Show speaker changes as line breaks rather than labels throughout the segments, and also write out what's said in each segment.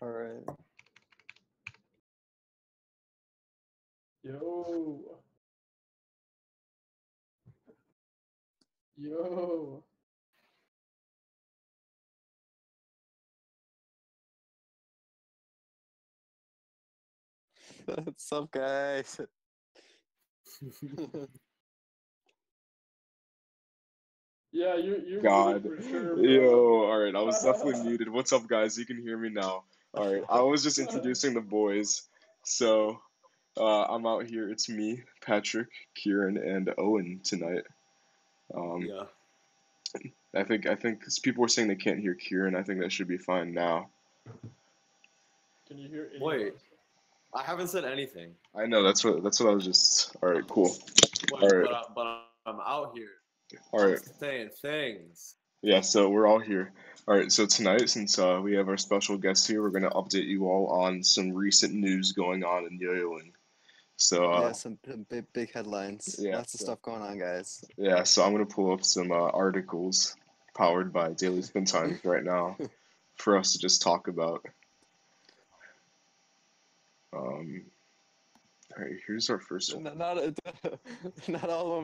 All right.
Yo. Yo.
What's up, guys?
Yeah, you're
God.
muted for sure,
Yo,
bro.
alright, I was definitely muted. What's up, guys? You can hear me now. Alright, I was just introducing the boys. So, I'm out here. It's me, Patrick, Kieran, and Owen tonight.
Yeah.
I think 'cause people were saying they can't hear Kieran. I think that should be fine now.
Can you hear any
Wait.
of us?
I haven't said anything.
I know that's what I was just. Alright, cool.
Wait,
Alright,
but I'm out here.
alright.
I'm saying things.
Yeah, so we're all here. Alright, so tonight, since we have our special guest here, we're gonna update you all on some recent news going on in yoyoing. So,
Yeah, some big headlines.
yeah,
Lots of
so-
stuff going on, guys.
Yeah, so I'm gonna pull up some articles powered by Daily SpinTimes right now for us to just talk about. All right, here's our first one.
Not all of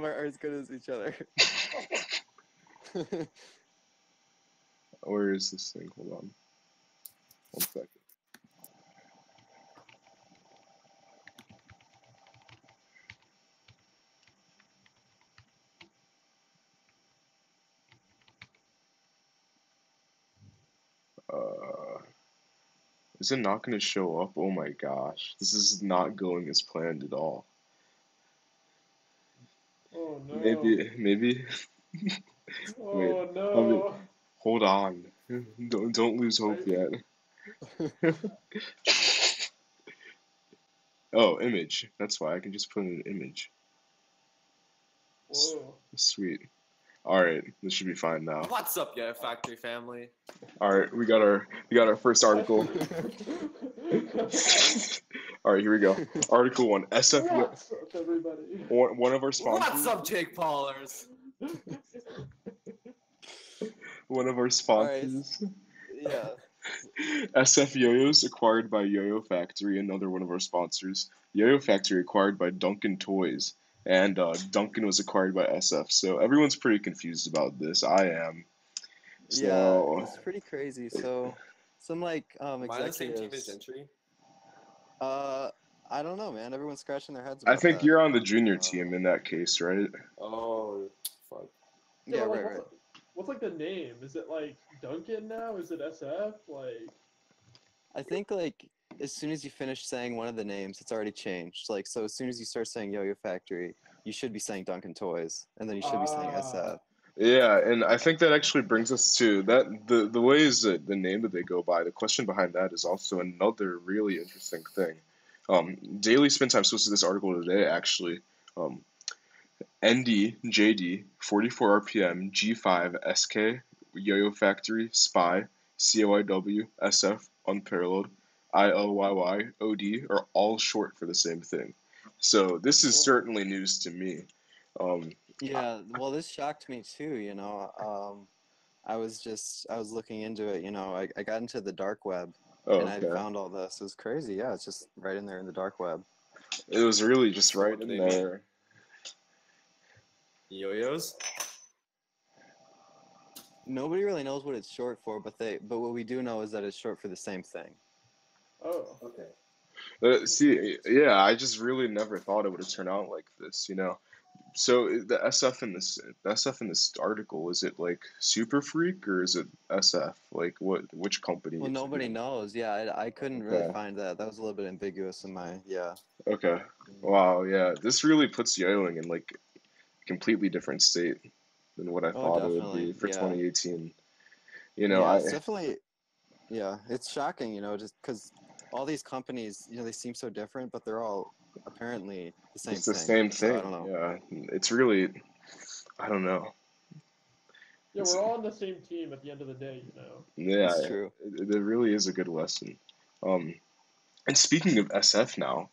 them are as good as each other.
Where is this thing? Hold on. 1 second. Is it not gonna show up? Oh my gosh, this is not going as planned at all.
Oh no.
Maybe.
Oh
Wait,
no.
hold on. Don't lose hope yet. Oh, image. That's why I can just put in an image.
Whoa.
Sweet. All right, this should be fine now.
What's up, yeah, factory family?
All right, we got our first article. All right, here we go. Article 1. SF.
What's up, everybody?
One of our sponsors.
What's up, Jake Paulers?
One of our sponsors.
Yeah.
SF Yo-Yos acquired by Yo-Yo Factory, another one of our sponsors. Yo-Yo Factory acquired by Duncan Toys, and Duncan was acquired by SF. So everyone's pretty confused about this. I am.
Yeah,
So
it's pretty crazy. So, some like
Am I on the same team as
executives.
Gentry?
I don't know, man. Everyone's scratching their heads
I
about
think
that.
you're on the junior team in that case, right?
Oh, fuck.
Yeah,
but, like,
right.
what's like the name? Is it like Duncan now? Is it SF? Like,
I think like as soon as you finish saying one of the names, it's already changed. Like, so as soon as you start saying Yo-Yo Factory, you should be saying Duncan Toys, and then you should be saying SF.
Yeah, and I think that actually brings us to that the ways that the name that they go by. The question behind that is also another really interesting thing. Daily SpinTimes posted this article today actually. ND, JD, 44 RPM, G5, SK, Yo-Yo Factory, Spy, COIW, SF, Unparalleled, ILYY, OD are all short for the same thing. So this is certainly news to me.
Yeah, well, this shocked me too, you know. I was looking into it, you know. I got into the dark web and I
Okay.
found all this. It was crazy. Yeah, it's just right in there in the dark web.
It was really just
So
right
what do
in
they mean?
there.
Yo-yos?
Nobody really knows what it's short for, but what we do know is that it's short for the same thing.
oh.
Okay.
See, yeah, I just really never thought it would have turned out like this, you know. So the SF in this article, is it like Super Freak or is it SF? Like which company?
Well,
is it?
nobody knows. Yeah, I couldn't really
Okay.
find that. That was a little bit ambiguous in my, yeah.
Okay. Wow, yeah. This really puts yodeling in like a completely different state than what I
Oh,
thought it would be
definitely.
for
Yeah.
2018. You know,
Yeah, it's definitely, yeah, it's shocking, you know, just because all these companies, you know, they seem so different, but they're all apparently the same
it's the
thing.
same
So I
thing.
don't know.
Yeah. It's really, I don't know.
Yeah, we're all on the same team at the end of the day, you know.
Yeah,
It's true.
it really is a good lesson. And speaking of SF now,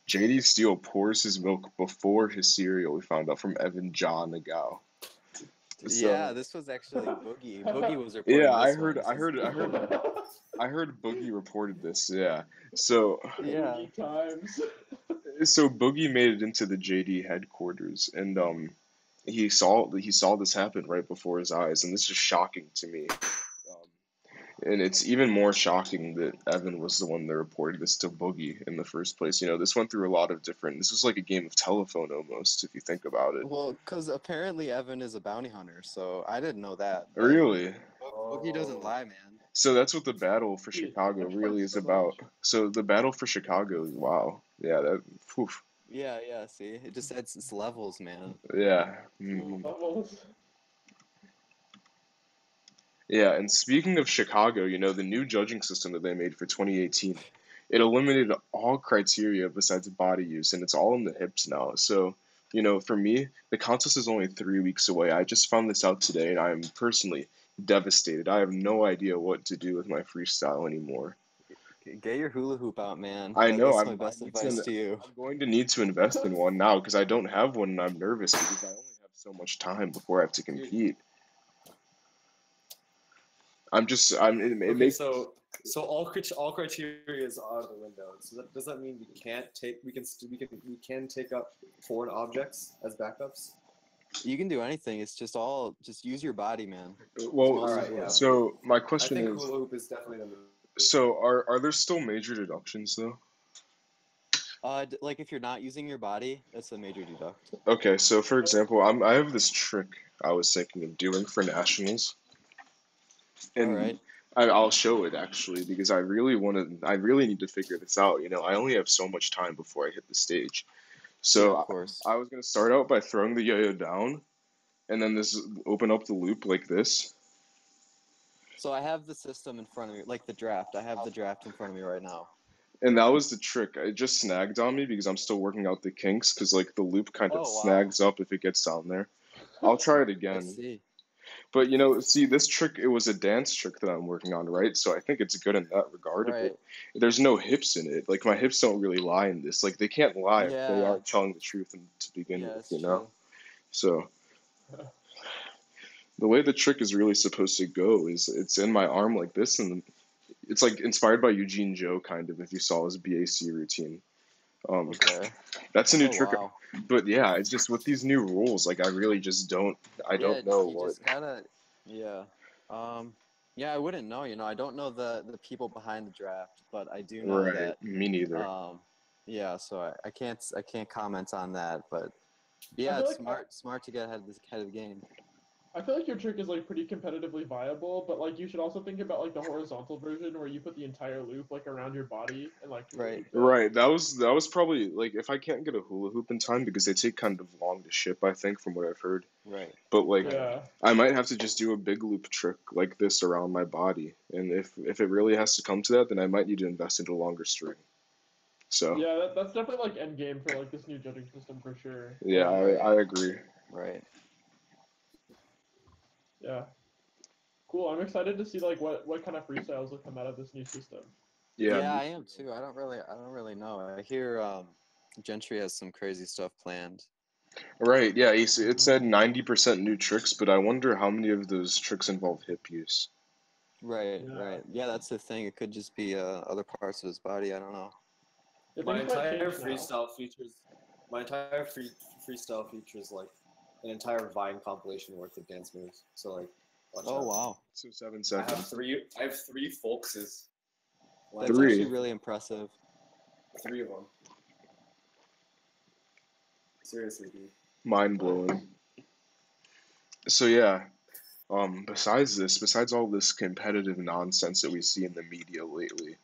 JD Steele pours his milk before his cereal, we found out from Evan John Nagao. So
Yeah, this was actually Boogie. Boogie was reporting
yeah,
this one.
I heard Boogie reported this. Yeah. So
Yeah.
Times.
Boogie made it into the JD headquarters, and he saw this happen right before his eyes, and this is shocking to me. And it's even more shocking that Evan was the one that reported this to Boogie in the first place. You know, this went through a lot of different. This was like a game of telephone almost, if you think about it.
Well, because apparently Evan is a bounty hunter, so I didn't know that. But
Really?
Boogie doesn't lie, man.
So that's what the battle for
Dude,
Chicago
which
really
part's
is
so
about.
much?
So the battle for Chicago, wow, yeah, that, oof,
Yeah, see? It just adds its levels, man.
yeah,
Levels.
yeah. And speaking of Chicago, you know, the new judging system that they made for 2018, it eliminated all criteria besides body use, and it's all in the hips now. So, you know, for me, the contest is only 3 weeks away. I just found this out today, and I am personally devastated. I have no idea what to do with my freestyle anymore.
Get your hula hoop out, man.
I know
That's
I'm,
my
I
best
need
advice to you.
I'm going to need to invest in one now because I don't have one and I'm nervous because I only have so much time before I have to compete. It
Okay,
makes
so all criteria is out of the window. So does that mean we can take up foreign objects as backups?
You can do anything. It's just just use your body, man.
well.
Most
Alright, yeah.
So my
I
question
think
is,
hula hoop is definitely the move.
so are there still major deductions though?
Like if you're not using your body, that's a major deduct.
Okay, so for example, I have this trick I was thinking of doing for nationals,
All
and
right.
I'll show it actually because I really need to figure this out. You know, I only have so much time before I hit the stage. So
Yeah, of course.
I was gonna start out by throwing the yo-yo down, and then open up the loop like this.
So I have the system in front of me, like the draft. I have the draft in front of me right now.
And that was the trick. It just snagged on me because I'm still working out the kinks because like the loop kind of
Oh, wow.
snags up if it gets down there. I'll try it
I
again.
see.
But you know, see this trick, it was a dance trick that I'm working on, right? So I think it's good in that regard.
Right.
But there's no hips in it. Like my hips don't really lie in this. Like they can't lie if they
Yeah.
aren't telling the truth to begin
Yeah,
with,
it's
you know?
true.
So the way the trick is really supposed to go is it's in my arm like this, and it's like inspired by Eugene Joe, kind of, if you saw his BAC routine.
Okay.
That's a new
Oh,
trick.
wow.
But yeah, it's just with these new rules, like I really just don't
Yeah,
know
you
what.
just gotta. Yeah. Yeah, I wouldn't know. You know, I don't know the people behind the draft, but I do know
Right,
that.
me neither.
Yeah. So I can't comment on that, but yeah,
I feel
it's smart to get ahead of the game.
I feel like your trick is like pretty competitively viable, but like you should also think about like the horizontal version where you put the entire loop like around your body and like
Right.
loop it.
Right, that was probably like if I can't get a hula hoop in time because they take kind of long to ship, I think, from what I've heard.
Right.
But like
Yeah.
I might have to just do a big loop trick like this around my body, and if it really has to come to that, then I might need to invest into a longer string. So
Yeah, that's definitely like end game for like this new judging system for sure.
yeah, I agree.
Right.
Yeah. Cool. I'm excited to see like what kind of freestyles will come out of this new system.
Yeah,
Yeah, I am too. I don't really know. I hear Gentry has some crazy stuff planned.
right. Yeah, it said 90% new tricks, but I wonder how many of those tricks involve hip use.
Right,
Yeah.
right. Yeah, that's the thing. It could just be other parts of his body. I don't know.
Yeah,
My
things might
entire
change now.
freestyle features like an entire Vine compilation worth of dance moves. So like, watch
Oh
out.
wow,
So 7
I
seconds.
have three folkses.
that's
Three.
actually really impressive.
3 of them. Seriously, dude.
Mind blowing. So yeah, besides all this competitive nonsense that we see in the media lately,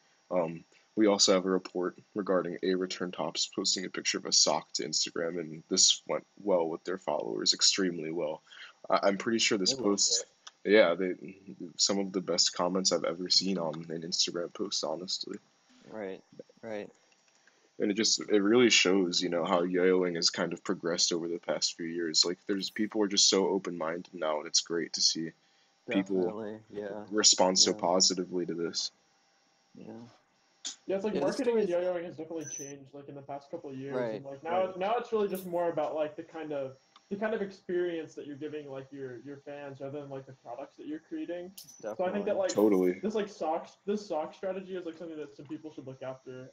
we also have a report regarding A Return Tops posting a picture of a sock to Instagram, and this went well with their followers, extremely well. I'm pretty sure this
They loved
post, yeah, some of the best comments I've ever seen on an Instagram post, honestly.
Right, right.
And it really shows, you know, how yo-yoing has kind of progressed over the past few years. Like people are just so open-minded now, and it's great to see people
Definitely. Yeah,
respond so
yeah,
positively to this.
yeah.
Yeah, it's like
Yeah, this
marketing and
story's
yo-yoing has definitely changed like in the past couple of years,
right,
and like now
right.
now it's really just more about like the kind of the kind of experience that you're giving like your fans rather than like the products that you're creating.
Definitely.
So I think that like
Totally.
this sock strategy is like something that some people should look after.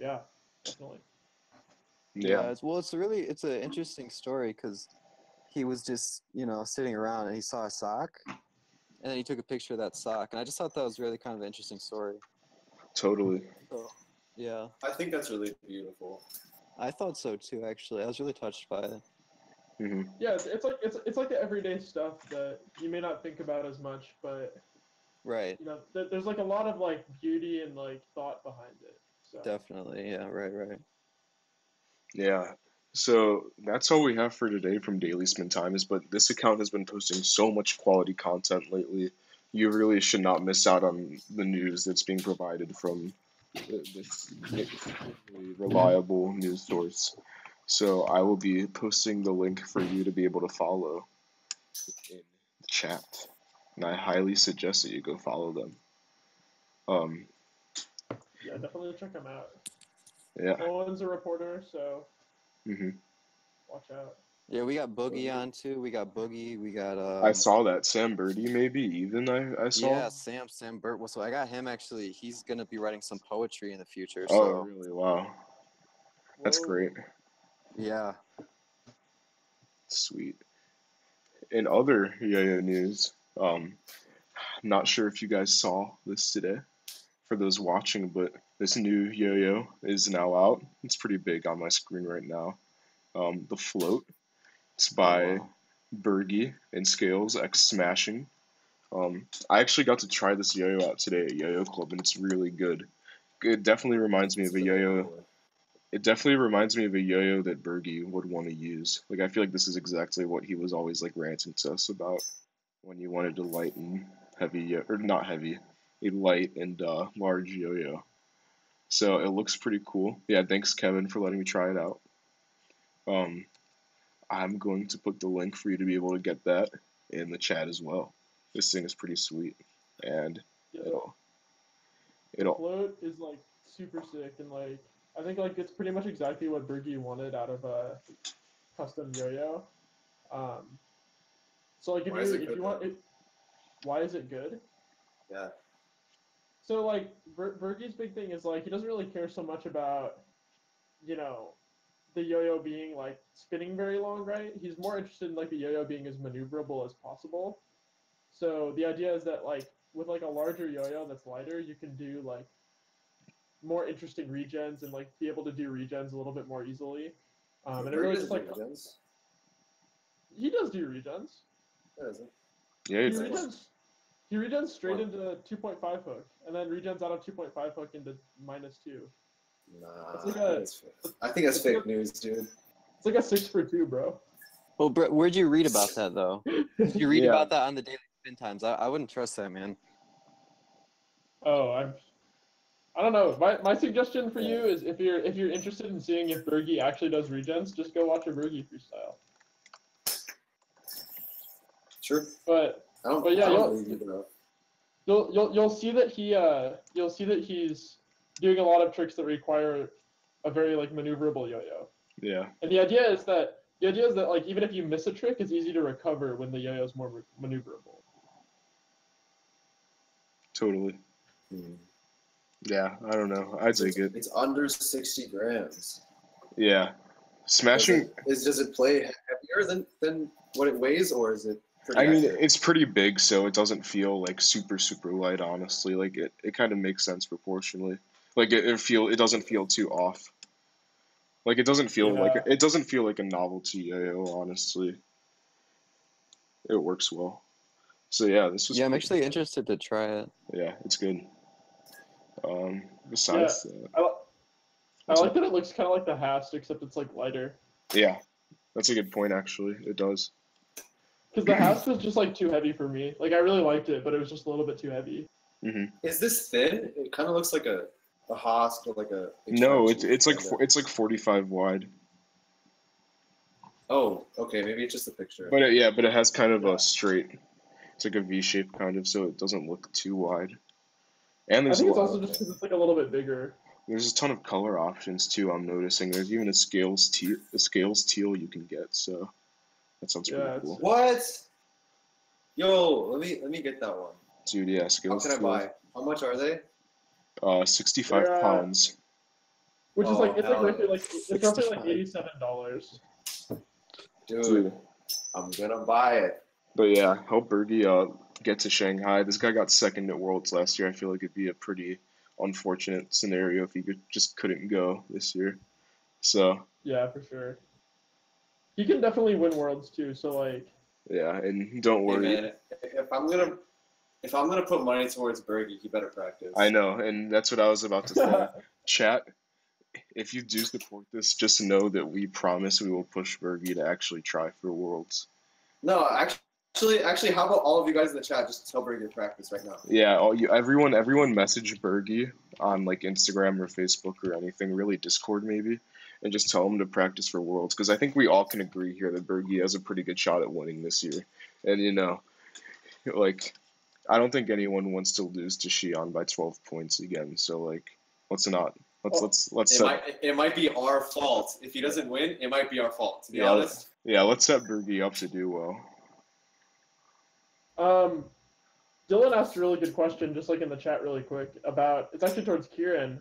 Yeah, definitely.
Yeah.
It's an interesting story because he was just, sitting around and he saw a sock and then he took a picture of that sock. And I just thought that was really kind of an interesting story.
Totally.
So, yeah.
I think that's really beautiful.
I thought so too, actually. I was really touched by it.
Hmm.
Yeah, it's like the everyday stuff that you may not think about as much, but
Right.
there's like a lot of like beauty and like thought behind it. So.
Definitely. Yeah, right.
Yeah. So that's all we have for today from Daily SpinTimes, but this account has been posting so much quality content lately. You really should not miss out on the news that's being provided from this extremely reliable news source. So I will be posting the link for you to be able to follow in the chat. And I highly suggest that you go follow them.
Yeah, definitely check him out.
Yeah.
Colin's a reporter, so
Hmm.
watch out.
Yeah, we got Boogie on too. We got Boogie. We got
I saw that. Sam Birdie, maybe, even I saw.
Yeah, Sam Burt. Well, so I got him actually. He's gonna be writing some poetry in the future.
Oh,
So
really? Wow. That's
Whoa.
great.
yeah.
Sweet. In other yo-yo news, not sure if you guys saw this today, for those watching, but this new yo-yo is now out. It's pretty big on my screen right now. The Float. It's by
wow.
Bergie and Scales X Smashing. I actually got to try this yo-yo out today at Yo-Yo Club, and it's really good. It definitely reminds me of a yo-yo. It definitely reminds me of a yo-yo that Bergie would want to use. Like, I feel like this is exactly what he was always like ranting to us about when you wanted to light and heavy, or not heavy, a light and large yo-yo. So it looks pretty cool. Yeah, thanks Kevin for letting me try it out. Um, I'm going to put the link for you to be able to get that in the chat as well. This thing is pretty sweet, and
Yeah,
it'll
Float is like super sick, and like I think like it's pretty much exactly what Bergie wanted out of a custom yo-yo. So like if you want it, why is it good?
Yeah.
So like Bergie's big thing is like he doesn't really care so much about the yo-yo being like spinning very long, right? He's more interested in like the yo-yo being as maneuverable as possible. So the idea is that like with like a larger yo-yo that's lighter, you can do like more interesting regens and like be able to do regens a little bit more easily. And it really just like he does do regens.
Yeah,
He regens straight into 2.5 hook, and then regens out of 2.5 hook into -2.
Nah, I think that's fake news, dude.
It's like a 6 for 2, bro.
Well, Brett, where'd you read about that though? Did you read
Yeah.
about that on the Daily SpinTimes? I wouldn't trust that, man.
Oh, I don't know. My suggestion for you is if you're interested in seeing if Bergie actually does regens, just go watch a Bergie freestyle.
Sure.
But yeah, you'll see that he's doing a lot of tricks that require a very like maneuverable yo-yo.
Yeah.
And the idea is that like even if you miss a trick, it's easy to recover when the yo-yo is more maneuverable.
Totally. Yeah, I don't know. I'd take it.
It's under 60 grams.
Yeah. Smashing.
Does it play heavier than what it weighs, or is it?
I mean, it's pretty big, so it doesn't feel like super light. Honestly, like it kind of makes sense proportionally. Like it doesn't feel too off. Like it doesn't feel like a novelty yo-yo. Honestly, it works well. So yeah, this was.
Yeah, I'm actually interested to try it.
Yeah, it's good. Besides that,
I like that it looks kind of like the Hast, except it's like lighter.
Yeah, that's a good point. Actually, it does.
Because the Hast was just like too heavy for me. Like I really liked it, but it was just a little bit too heavy.
Mm-hmm.
Is this thin? It kind of looks like a Haas or like a.
No, it's like 45 wide.
Oh, okay. Maybe it's just a picture.
But it has kind of a straight. It's like a V shape kind of, so it doesn't look too wide. And
I think it's also just because it's like a little bit bigger.
There's a ton of color options too. I'm noticing there's even a scales teal you can get. So that sounds
Yeah,
pretty
it's-
cool,
What? Yo, let me get that one.
dude. Yeah,
How
scales
can I
teal.
buy? How much are they?
65
They're,
pounds.
which is
Oh,
like it's like
hell
roughly
yeah.
like it's roughly like
$65.
$87.
Dude, I'm gonna buy it.
But yeah, hope Bergie get to Shanghai. This guy got second at Worlds last year. I feel like it'd be a pretty unfortunate scenario if he just couldn't go this year. So
Yeah, for sure. He can definitely win Worlds too. So like,
yeah, and don't
Hey
worry.
man, if I'm gonna put money towards Bergie, he better practice.
I know, and that's what I was about to say. Chat, if you do support this, just know that we promise we will push Bergie to actually try for Worlds.
No, actually, how about all of you guys in the chat just tell Bergie to practice right now?
Yeah, everyone message Bergie on like Instagram or Facebook or anything, really Discord maybe, and just tell him to practice for Worlds, because I think we all can agree here that Bergie has a pretty good shot at winning this year. And like I don't think anyone wants to lose to Xi'an by 12 points again. So like let's
It might be our fault. If he doesn't win, it might be our fault, to be
Yeah.
honest.
let's set Bergie up to do well.
Dylan asked a really good question, just like in the chat, really quick about it's actually towards Keiran,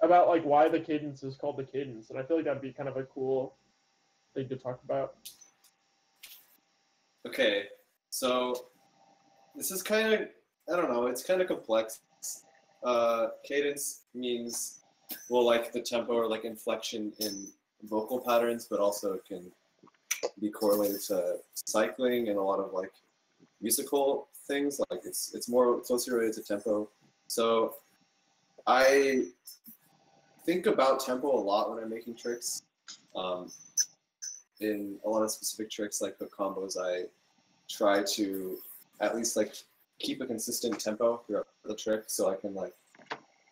about like why the cadence is called the cadence, and I feel like that'd be kind of a cool thing to talk about.
Okay, so this is kind of, I don't know, it's kind of complex. Cadence means, well, like the tempo or like inflection in vocal patterns, but also it can be correlated to cycling and a lot of like musical things. Like it's more closely related to tempo. So I think about tempo a lot when I'm making tricks. In a lot of specific tricks like hook combos, I try to at least like keep a consistent tempo throughout the trick, so I can like,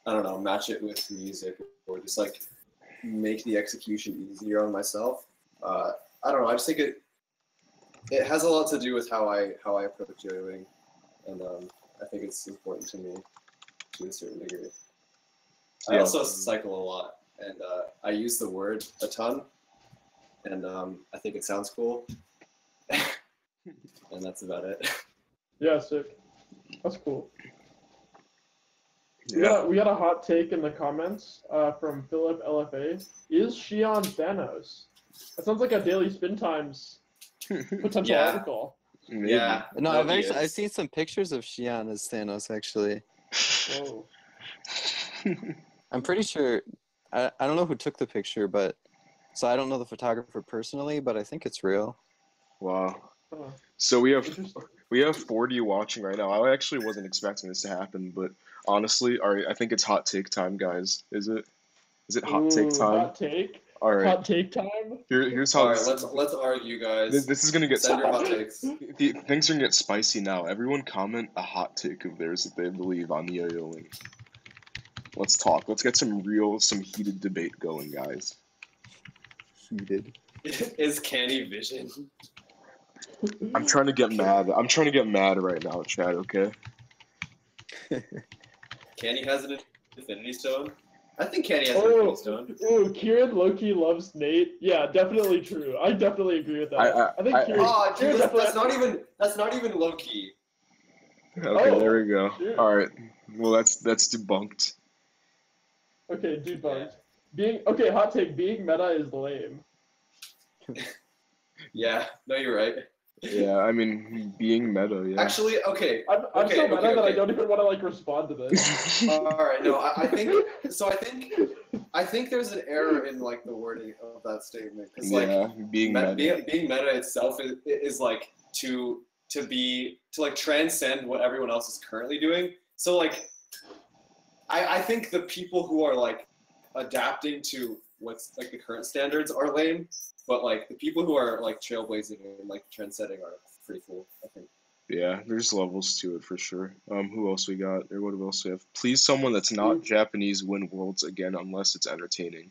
I don't know, match it with music or just like make the execution easier on myself. I don't know. I just think it has a lot to do with how I approach yoyoing, and I think it's important to me to a certain degree. I also cycle a lot, and I use the word a ton, and I think it sounds cool, and that's about it.
Yeah, sick. That's cool.
Yeah.
We got a hot take in the comments from Philip LFA. Is Xi'an Thanos? That sounds like a daily SpinTimes potential
Yeah.
article.
Maybe.
Yeah.
No,
he is.
I've seen some pictures of Xi'an as Thanos actually.
Whoa.
I'm pretty sure. I don't know who took the picture, but so I don't know the photographer personally, but I think it's real.
Wow.
Huh.
So we
Interesting.
have 40 watching right now. I actually wasn't expecting this to happen, but honestly, all right, I think it's hot take time, guys. Is it hot take
Ooh,
time?
Hot take.
All right.
Hot take time.
Here's how
All right, let's argue, guys.
this is gonna get
Send your hot takes.
things are gonna get spicy now. Everyone comment a hot take of theirs that they believe on yoyoing. Let's talk. Let's get some heated debate going, guys.
Heated.
Is canny vision?
I'm trying to get mad. I'm trying to get mad right now, Chad. Okay.
Canny has an infinity stone. I think Canny has an infinity stone.
Ooh, Keiran low-key loves Nate. Yeah, definitely true. I definitely agree with that. I think Keiran.
Oh, dude,
Keiran
that's not even low key.
Okay,
Oh,
there we go.
shoot.
All right. Well, that's debunked.
Okay, debunked. Hot take. Being meta is lame.
Yeah, no, you're right.
Yeah, I mean, being meta. Yeah.
Actually, okay.
I'm
Okay,
so meta
okay,
that I
okay.
don't even want to like respond to this.
All right, no, I think there's an error in like the wording of that statement, because like
Yeah, being meta.
being meta itself is like to like transcend what everyone else is currently doing. So like, I think the people who are like adapting to what's like the current standards are lame, but like the people who are like trailblazing and like trendsetting are pretty cool, I think.
Yeah, there's levels to it for sure. Who else we got? Or what else we have? Please, someone that's not Japanese win Worlds again unless it's entertaining.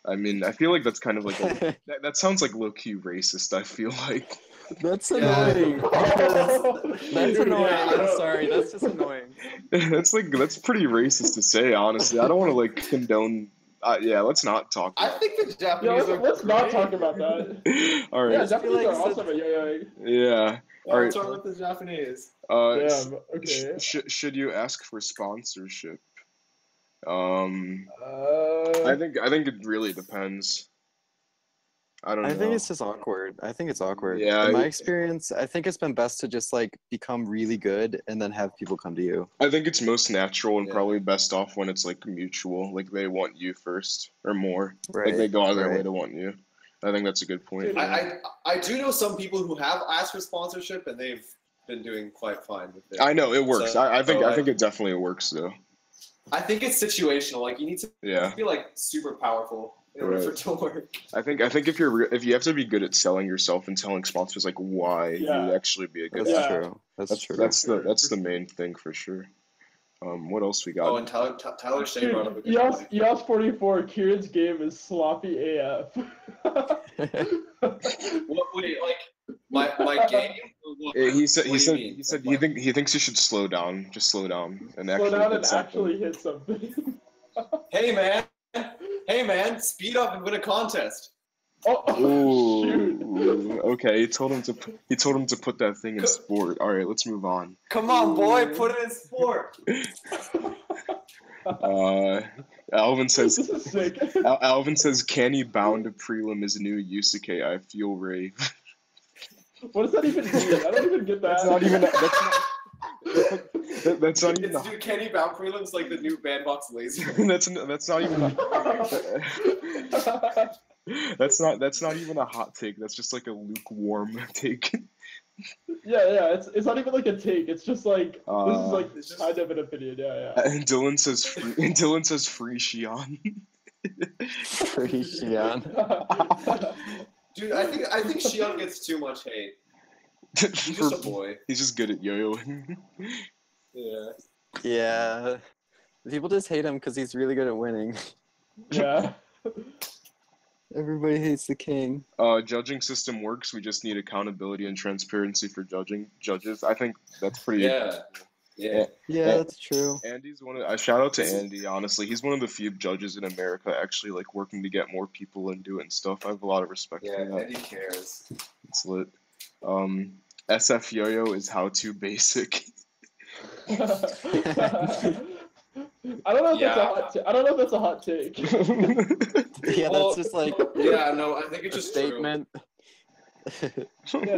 I mean, I feel like that's kind of like that sounds like low key racist. I feel like
That's
Yeah.
annoying. That's
Dude,
annoying.
yeah, I
I'm
don't-
sorry. That's just annoying.
That's pretty racist to say, honestly. I don't want to like condone. Yeah, let's not talk
I
about
think the
Yeah,
Japanese are
let's not
great.
talk about that.
it. All
Yeah,
right.
Japanese
like
are awesome at yo-yoing.
Yeah. All
What's
right.
wrong with the Japanese?
Damn, okay.
Should you ask for sponsorship?
Uh,
I think it really depends. I don't
I think
know.
it's just awkward. I think it's awkward.
Yeah,
In my experience, I think it's been best to just like become really good and then have people come to you.
I think it's most natural and
Yeah.
probably best off when it's like mutual, like they want you first or more. Like
Right.
they go out of their way
Right.
to want you. I think that's a good point.
Dude,
I do know some people who have asked for sponsorship and they've been doing quite fine with it.
I know it works.
So-
I think
so
I think it definitely works though.
I think it's situational. Like you need to
Yeah.
be like super powerful in order for it to work.
I think if you have to be good at selling yourself and telling sponsors like why
Yeah.
you'd actually be a good
That's
Yeah.
true. That's true.
that's the main thing for sure. What else we got?
Oh, and Tyler Shea brought up a
dude,
good point.
EOS 44, Kieran's game is sloppy AF.
What, wait, like my game? Or what?
He said
What do you mean?
he thinks you should slow down, just slow down and
Slow
actually
down
hit
and
something.
actually hit something.
Hey man, speed up and win a contest.
Oh, shoot.
Ooh, okay. He told him to put that thing in sport. All right, let's move on.
Come on, boy, put it in sport.
Alvin says.
This is sick.
Alvin says, "Canny bound to prelim is new Yusuke. I feel rave."
What does that even mean? I don't even get that.
That's not even. That's not even.
It's new Kenny Bound prelims like the new Bandbox Laser.
That's not even. That's not even a hot take. That's just like a lukewarm take.
Yeah, it's not even like a take. It's just like this is like
It's just-
kind of an opinion. Yeah.
And Dylan says free Shion.
Free Shion.
Dude, I think Shion gets too much hate. He's just a boy.
He's just good at yo-yoing.
Yeah.
Yeah. People just hate him because he's really good at winning.
Yeah.
Everybody hates the king.
Judging system works. We just need accountability and transparency for judges. I think that's pretty.
Yeah.
Yeah, that's true.
Andy's one of. I shout out to Andy. Honestly, he's one of the few judges in America actually like working to get more people into it and stuff. I have a lot of respect
Yeah,
for that.
and he cares.
It's lit. SF yo-yo is how to basic.
I don't know if that's a hot. I don't know if that's a hot take.
Yeah,
Well,
that's just like
Yeah, no, I think
a
it's just
statement.
Yeah,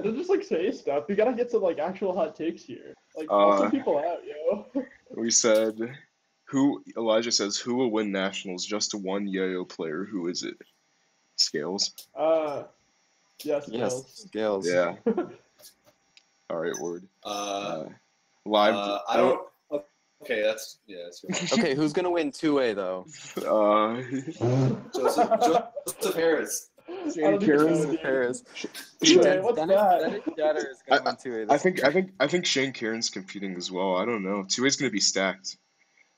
don't just like say stuff. You gotta get some like actual hot takes here. Like call some people out, yo.
We said, Elijah says, who will win nationals? Just one yo-yo player. Who is it? Scales.
Yes.
Yes, Scales.
Yeah. All right, word.
true.
Live.
I don't. Okay, that's your
Okay, who's gonna win 2A though?
Joseph Harris.
I don't even
Keiran.
know, dude.
Paris.
Wait, what's that?
Dennis Jetter is gonna win 2A.
I think Shane Kieran's competing as well. I don't know. 2A's gonna be stacked.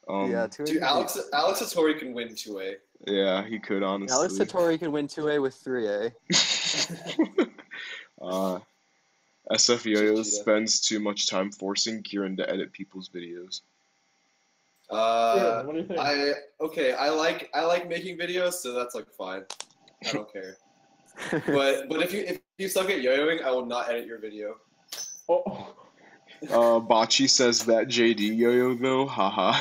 Yeah, 2A.
Dude, Alex Satori can win 2A.
Yeah, he could honestly.
Alex Satori can win 2A with 3A.
SF Yo-Yo
Cheetah.
spends too much time forcing Keiran to edit people's videos.
What do you think?
I like making videos, so that's like fine. I don't care. But if you suck at yo-yoing, I will not edit your video.
Oh.
Bachi says that JD yo-yo though, haha.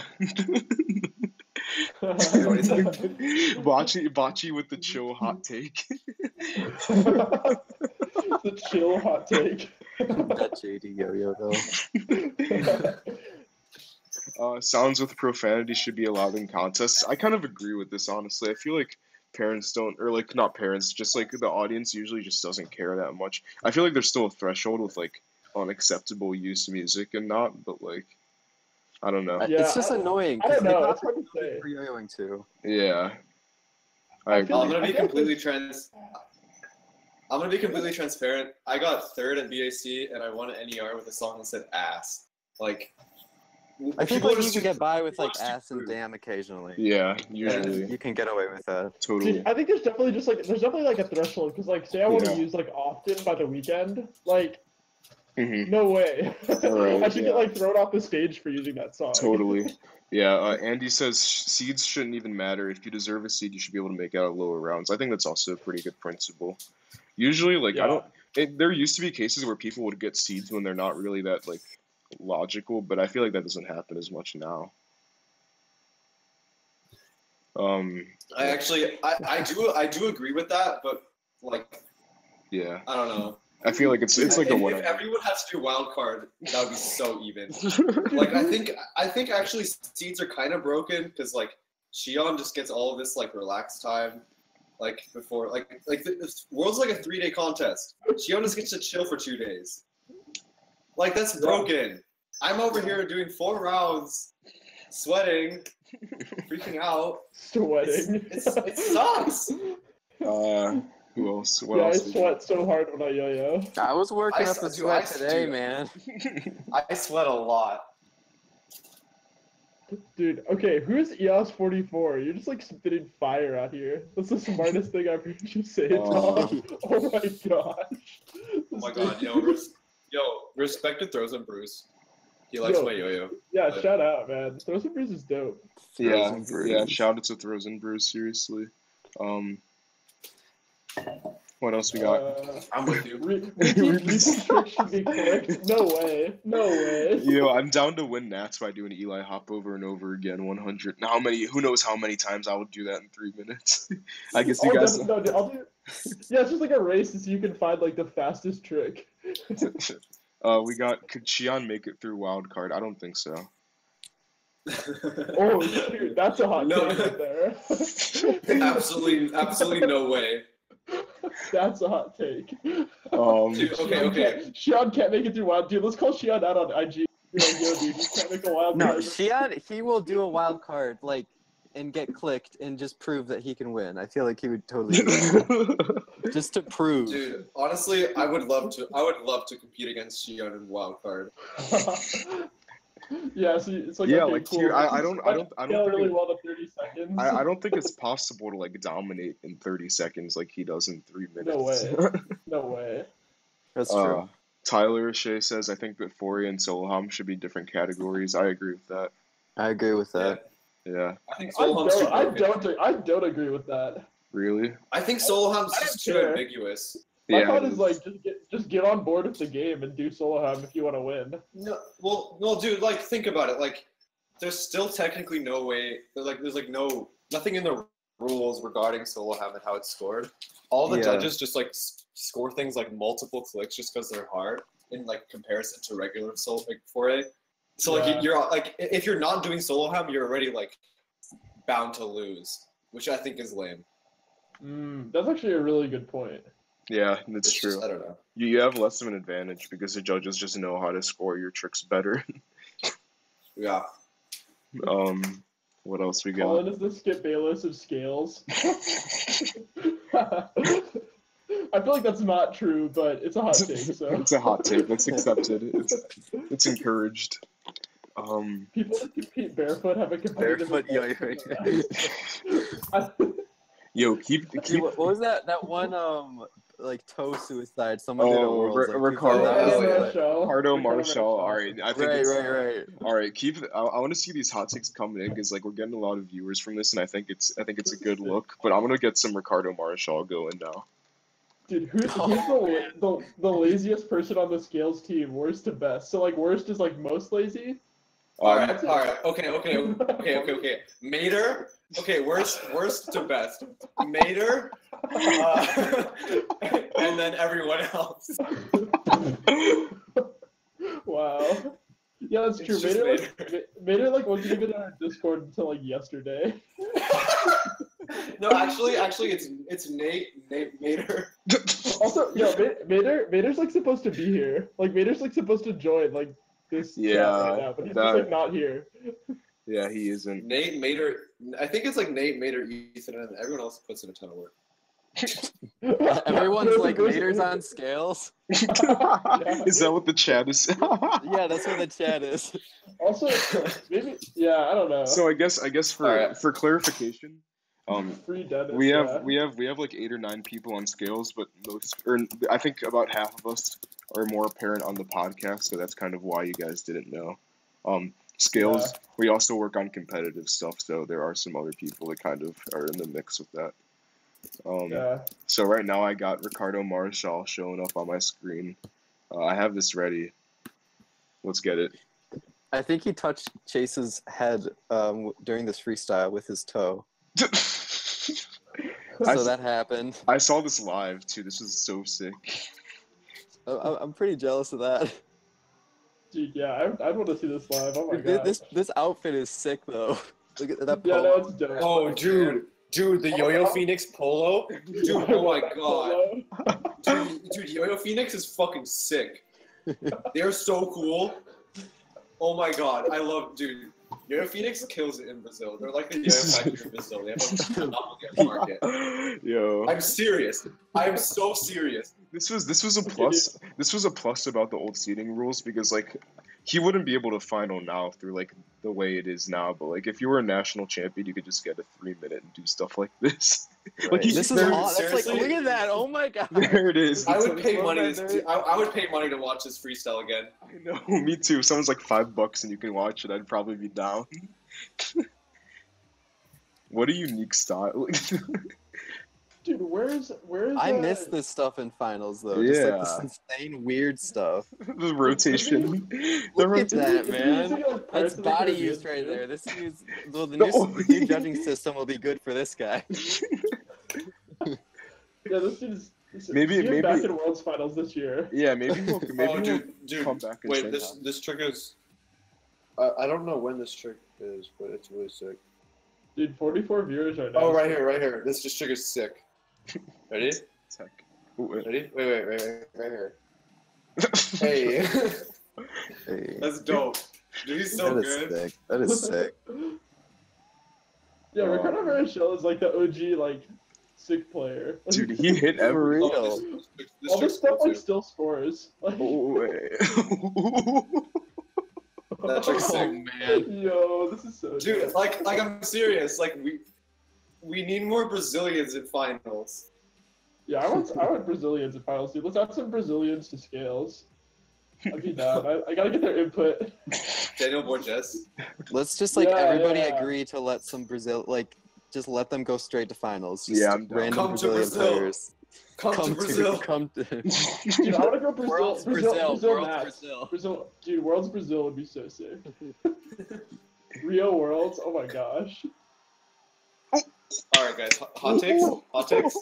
Bachi with the chill hot take.
The chill hot take.
That JD yo-yo though.
Sounds with profanity should be allowed in contests. I kind of agree with this, honestly. I feel like parents don't, or like not parents, just like the audience usually just doesn't care that much. I feel like there's still a threshold with like unacceptable use of music and not, but like, I don't know.
Yeah,
It's just annoying.
I don't
'cause they
know.
got
It's hard to say.
for yo-yoing too.
Yeah. I
I
agree.
feel
I'm gonna be completely transparent. I got third at BAC and I won an NER with a song that said ass. Like,
I think
people
like
are
you
just
can get by with
people
like
are
ass and
rude.
damn occasionally.
Yeah, usually.
You can get away with that.
Totally.
See, I think there's definitely like a threshold because like say I want to
Yeah.
use like often by the weekend, like No way.
Alright,
I should
yeah.
get like thrown off the stage for using that song.
Totally. Yeah, Andy says seeds shouldn't even matter. If you deserve a seed, you should be able to make out of lower rounds. I think that's also a pretty good principle. Usually, like, I
Yeah.
don't. There used to be cases where people would get seeds when they're not really that like logical, but I feel like that doesn't happen as much now.
I do agree with that, but like
Yeah,
I don't know.
I feel like it's like a
If
whatever.
everyone has to do wild card, that would be so even. Like I think actually seeds are kind of broken because like Shion just gets all of this like relaxed time, like before like the world's like a 3-day contest. Shion just gets to chill for 2 days. Like that's broken. I'm over here doing 4 rounds, sweating, freaking out.
Sweating.
It sucks.
Who else? What
Yeah, I
else?
sweat so hard when I yo-yo.
I was working
I
up a
s-
sweat
I s-
today,
do.
man.
I sweat a lot.
Dude, okay, who's EOS44? You're just like spitting fire out here. That's the smartest thing I've heard you say, Tom. Oh my gosh.
Oh my god, respect to Throws and Bruce. He likes my yo-yo.
Yeah,
But-
shout out, man. Throws and Bruce is dope.
Yeah,
Frozen Bruise.
yeah. Shout out to Throws and Brews, seriously. What else we got?
I'm with you.
Repeat trick should be clicked. No way. No way.
I'm down to win Nats by doing Eli hop over and over again, 100. Now, who knows how many times I would do that in 3 minutes? I guess you guys.
No, I'll do. Yeah, it's just like a race to see who can find like the fastest trick.
We got. Could Shion make it through wild card? I don't think so.
Oh shoot, that's a hot
No.
take right there.
Absolutely no way.
That's a hot take.
Dude,
Shion
okay.
Shion can't make it through wild. Dude, let's call Shion out on IG. Be like, yo, dude, you can't make a wild
No,
card.
Shion, he will do a wild card, like, and get clicked and just prove that he can win. I feel like he would totally do that. Just to prove.
Dude, honestly, I would love to compete against Shion in wild card.
Yeah, so it's like
Yeah,
okay,
like,
cool.
here, I don't
Scale
think
really
it-
well to 30 seconds.
I don't think it's possible to like dominate in 30 seconds like he does in 3 minutes.
No way. No way.
That's true.
Tyler Shea says, I think that Fourier and Solheim should be different categories. I agree with that.
I agree with that.
Yeah.
I think
I
Solheim's too
don't agree with that.
Really?
I think Solheim's
I don't
just too
care.
ambiguous.
My
Yeah.
thought is like just get on board with the game and do Solheim if you want to win.
No, well, dude, like think about it. Like, there's still technically no way. There's nothing in the rules regarding Solheim and how it's scored. All the
Yeah.
judges just like score things like multiple clicks just because they're hard in like comparison to regular foray. So like
Yeah.
you're like if you're not doing Solheim, you're already like bound to lose, which I think is lame.
That's actually a really good point.
Yeah, that's
It's
true.
just- I don't know.
You have less of an advantage because the judges just know how to score your tricks better.
Yeah.
What else we got?
Colin is the Skip Bayless of scales. I feel like that's not true, but it's a hot take. So
It's a hot take. That's accepted. It's encouraged.
people that compete barefoot have a competitive
Barefoot
advantage.
Yo, keep.
What was that? That one, like, toe suicide someone did at
Oh,
Worlds. Like,
Ricardo-
Ricardo
Marshall. All right, I think.
Right.
All right, keep. I want to see these hot takes coming in because like we're getting a lot of viewers from this, and I think it's a good look. But I'm gonna get some Ricardo Marshall going now.
Dude, who's the laziest person on the scales team? Worst to best. So like worst is like most lazy.
All right. Okay. Mater. Okay, worst to best. Mater. And then everyone else.
Wow. Yeah, that's true.
It's just
Mater like wasn't even on our Discord until like yesterday.
No, actually, it's Nate Mater.
Also, yo, Mater's like supposed to be here. Like Mater's like supposed to join like this chat right now, but he's just like not here.
Yeah, he isn't.
Nate Mater. I think it's like Nate Mater, Ethan, and everyone else puts in a ton of work.
Everyone's like, Mater's on scales.
Is that what the chat is?
Yeah, that's what the chat is.
Also, maybe I don't know.
So I guess for clarification,
Free Dennis,
we have like 8 or 9 people on scales, but I think about half of us are more apparent on the podcast, so that's kind of why you guys didn't know. Scales, we also work on competitive stuff, so there are some other people that kind of are in the mix with that. So right now I got Ricardo Marshall showing up on my screen. I have this ready. Let's get it.
I think he touched Chase's head during this freestyle with his toe. So that happened.
I saw this live too. This was so sick.
I'm pretty jealous of that.
Dude, yeah, I'd want to see this live. Oh my god.
This outfit is sick though. Look at that
Yeah,
polo.
no, it's dope.
Oh, dude, the Yo-Yo Phoenix polo, dude. Oh my god, dude, Yo-Yo Phoenix is fucking sick. They're so cool. Oh my god, I love, dude. Yo-Yo Phoenix kills it in Brazil. They're like the Yo-Yo factory in Brazil. They have a monopoly on the market.
Yo,
I'm serious. I am so serious.
This was a plus. This was a plus about the old seating rules because like he wouldn't be able to final now through like the way it is now. But like if you were a national champion, you could just get a 3-minute and do stuff like this.
Right.
Like
This is awesome. That's like, look at that! Oh my god!
There it is.
I would pay money. I would pay money to watch this freestyle again.
I know, me too. If someone's like $5 and you can watch it, I'd probably be down. What a unique style.
Dude, where's
I miss this stuff in finals though.
Yeah.
Just like this insane weird stuff.
The rotation.
Look at that, man. That's body use right there. This is well, the new judging system will be good for this guy.
Yeah, this dude's
Maybe
back in Worlds Finals this year.
Yeah, maybe we'll
dude,
come back and
wait, this trick is. I don't know when this trick is, but it's really sick.
Dude, 44 viewers right now.
Oh, right here. This trick is sick. Ready?
Tech.
Ready? Wait, right here. Hey.
Hey.
That's dope. Dude, he's so good.
Sick. That is sick.
Yeah, Ricardo Marshall is like the OG, like, sick player.
Dude, he hit every.
real.
All this stuff like still scores. Like,
That trick's sick.
Man.
Yo, this is so
Dude,
dope.
like I'm serious. Like we need more Brazilians in finals.
Yeah, I want Brazilians in finals, dude. Let's add some Brazilians to Scales. I'd be down. I gotta get their input.
Daniel Borges.
Let's just like
Yeah,
everybody
yeah.
agree to let some just let them go straight to finals. Just
Yeah, I'm down.
random
Come to
Brazilian
Brazil.
players.
Come to Brazil.
Come to.
Dude, I wanna go Brazil.
World's
Brazil,
World's
Nats.
Brazil.
Brazil. Dude, Worlds Brazil would be so sick. Rio Worlds, oh my gosh.
All right, guys. Hot takes. Hot takes.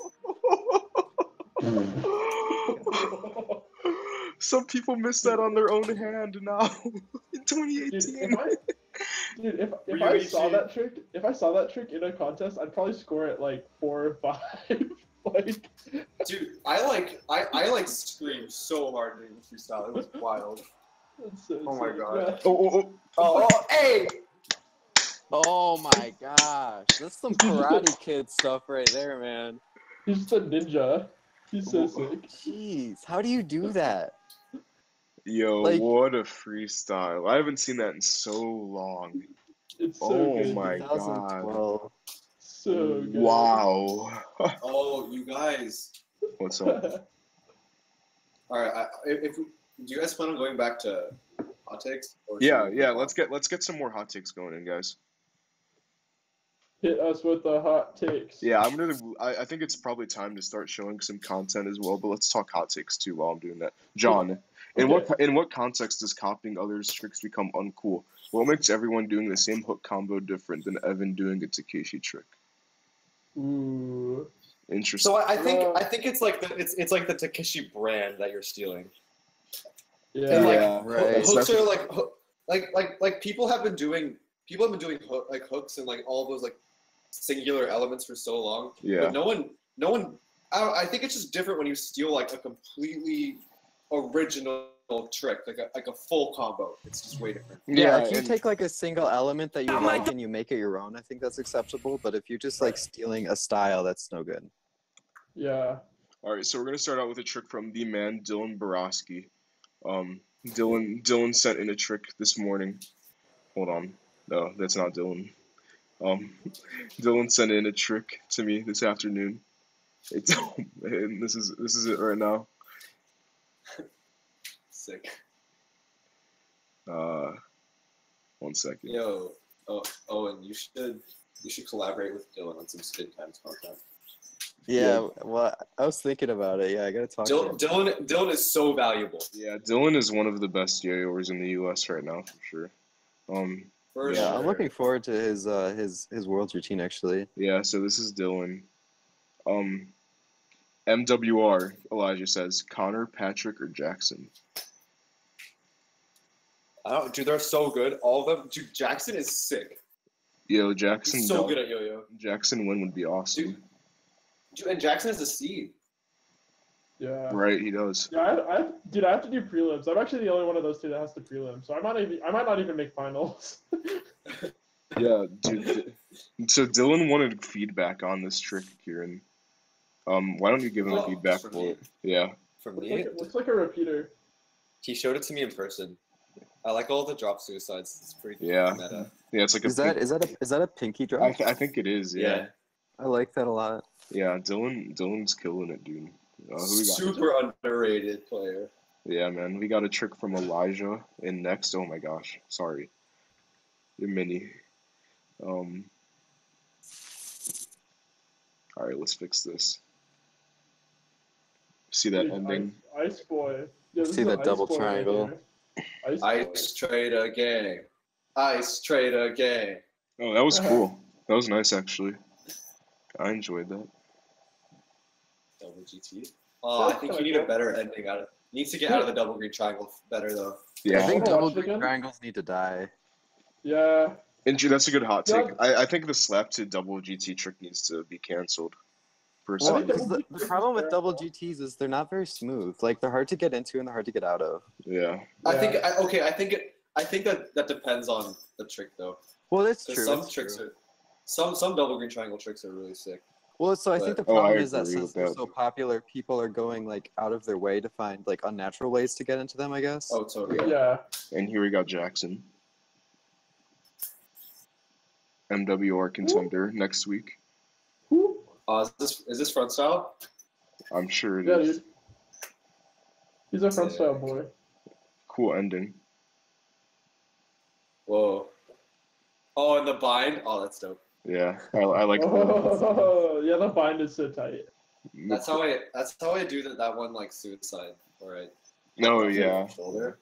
Some people miss that on their own hand now in 2018.
Dude, if I saw that trick in a contest, I'd probably score it like 4 or 5. Like,
Dude, I like screamed so hard during the freestyle. It was wild.
that's so
Oh my
sick.
God.
Yeah.
Oh, hey!
Oh my gosh, that's some Karate Kid stuff right there, man.
He's just a ninja. He's so sick.
Jeez, how do you do that?
Yo,
Like-
what a freestyle. I haven't seen that in so long.
It's so
Oh
good.
my god.
2012.
So good.
Wow.
Oh, you guys.
What's up?
All right. Do you guys plan on going back to hot takes? Or
Yeah,
should we-
yeah, let's get some more hot takes going in, guys.
Hit us with the hot takes.
Yeah, I think it's probably time to start showing some content as well, but let's talk hot takes too while I'm doing that. John, in what context does copying others' tricks become uncool? What makes everyone doing the same hook combo different than Evan doing a Takeshi trick?
Ooh.
Interesting.
So I think it's like the Takeshi brand that you're stealing.
Yeah.
And like
Yeah, right.
hooks are like people have been doing hooks and like all those like singular elements for so long.
Yeah.
But no one. I think it's just different when you steal like a completely original trick, like a full combo. It's just way different.
Yeah, if you
and-
take like a single element that you like and you make it your own, I think that's acceptable. But if you're just like stealing a style, that's no good.
Yeah.
All right, so we're gonna start out with a trick from the man Dylan Borowski. Dylan sent in a trick this morning. Hold on, no, that's not Dylan. Dylan sent in a trick to me this afternoon. And this is it right now.
Sick.
1 second.
Yo, Owen, you should collaborate with Dylan on some SpinTimes content.
Yeah, well, I was thinking about it. Yeah, I gotta talk to him.
Dylan is so valuable.
Yeah, Dylan is one of the best yo-yoers in the U.S. right now for sure.
For
Yeah,
sure.
I'm looking forward to his Worlds routine actually.
Yeah, so this is Dylan. MWR, Elijah says, Connor, Patrick, or Jackson?
Dude, they're so good. All of them. Dude, Jackson is sick.
Yo, Jackson.
He's so good at yo-yo.
Jackson win would be awesome.
Dude, and Jackson has a seed.
Yeah.
Right, he does.
Yeah, I have to do prelims. I'm actually the only one of those two that has to prelim, so I might not even make finals.
Yeah, dude. So Dylan wanted feedback on this trick, Keiran. Why don't you give him feedback for it? Yeah.
For me,
looks like a repeater.
He showed it to me in person. I like all the drop suicides. It's pretty meta.
Yeah, it's like
Is that a pinky drop?
I think it is. Yeah.
I like that a lot.
Yeah, Dylan's killing it, dude. Who we got?
Super underrated player.
Yeah, man. We got a trick from Elijah in next. Oh my gosh. Sorry. You're mini. All right, let's fix this. See that
Dude,
ending?
Ice boy. Yeah,
See that double triangle?
Ice trader game. Ice trader game.
Oh, that was cool. That was nice, actually. I enjoyed that.
Double GT. Oh, I think you need a better ending out of. Needs to get out of the double green triangle better though.
Yeah.
I think
Wanna
double
watch it
green
again?
triangles need to die.
Yeah.
And that's a good hot take.
Yeah.
I think the slap to double GT trick needs to be canceled.
Well,
Personally.
because the problem with double GTs is they're not very smooth. Like they're hard to get into and they're hard to get out of.
Yeah.
I think that depends on the trick though.
Well, that's
'Cause
true.
some
that's
tricks
true.
are some double green triangle tricks are really sick.
Well, so I think the
Oh, I
problem is that
agree
since
with
they're
that.
so popular, people are going like out of their way to find like unnatural ways to get into them, I guess.
Oh, totally.
Yeah.
And here we got Jackson. MWR contender next week.
Who?
Is this front style?
I'm sure it
Yeah,
is.
dude. He's a front style boy.
Cool ending.
Whoa. Oh, and the bind. Oh, that's dope.
Yeah, I like that.
Oh, yeah, the bind is so tight.
That's how I do that one like suicide. All right.
No, yeah.
Shoulder.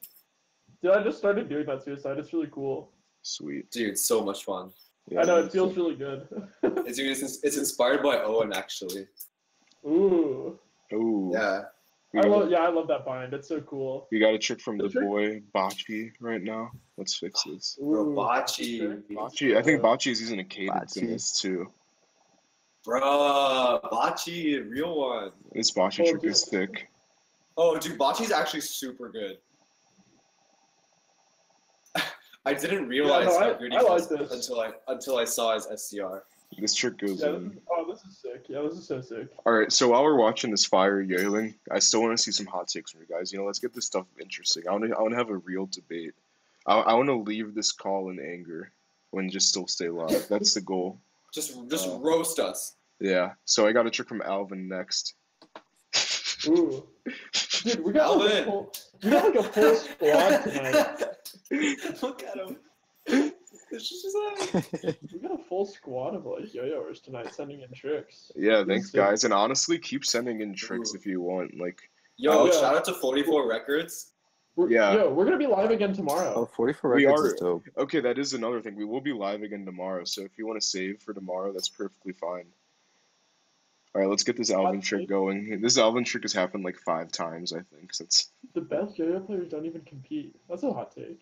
Dude, I just started doing that suicide. It's really cool.
Sweet.
Dude, so much fun.
Yeah,
I know, it feels really good.
It's inspired by Owen actually.
Ooh.
Ooh.
Yeah.
We
I
got,
love that bind. It's so cool.
we got a trick from
The
the
trick?
boy Bocce right now. Let's fix this.
Bro,
Ooh.
Bocce.
Bocce, I think Bocce is using a cadence in
Bocce.
this too.
Bruh, Bocce, real one.
This Bocce
Oh,
trick
dude.
is thick.
Oh, dude, Bocce's actually super good. I didn't realize
no,
how good he
I like
was
this.
until I saw his SCR.
This trick goes
Yeah,
in.
this is sick. Yeah, this is so sick.
All right, so while we're watching this fire yodeling, I still want to see some hot takes from you guys. You know, let's get this stuff interesting. I want to have a real debate. I want to leave this call in anger and just still stay live. That's the goal.
Just roast us.
Yeah. So I got a trick from Alvin next.
Ooh. Dude, we got like a full squad tonight.
Look at him. It's just
We got a full squad of like yo-yoers tonight sending in tricks.
Yeah, thanks
sick.
guys, and honestly, keep sending in tricks if you want. Like,
Yo,
Yeah.
shout out to 44 Records.
Yeah.
We're gonna be live again
Oh,
tomorrow.
44
We
records
are-
is dope.
okay, that is another thing. We will be live again tomorrow, so if you want to save for tomorrow, that's perfectly fine. All right, let's get this Alvin trick going. This Alvin trick has happened like 5 times, I think. Since
The best yo-yo players don't even compete. That's a hot take.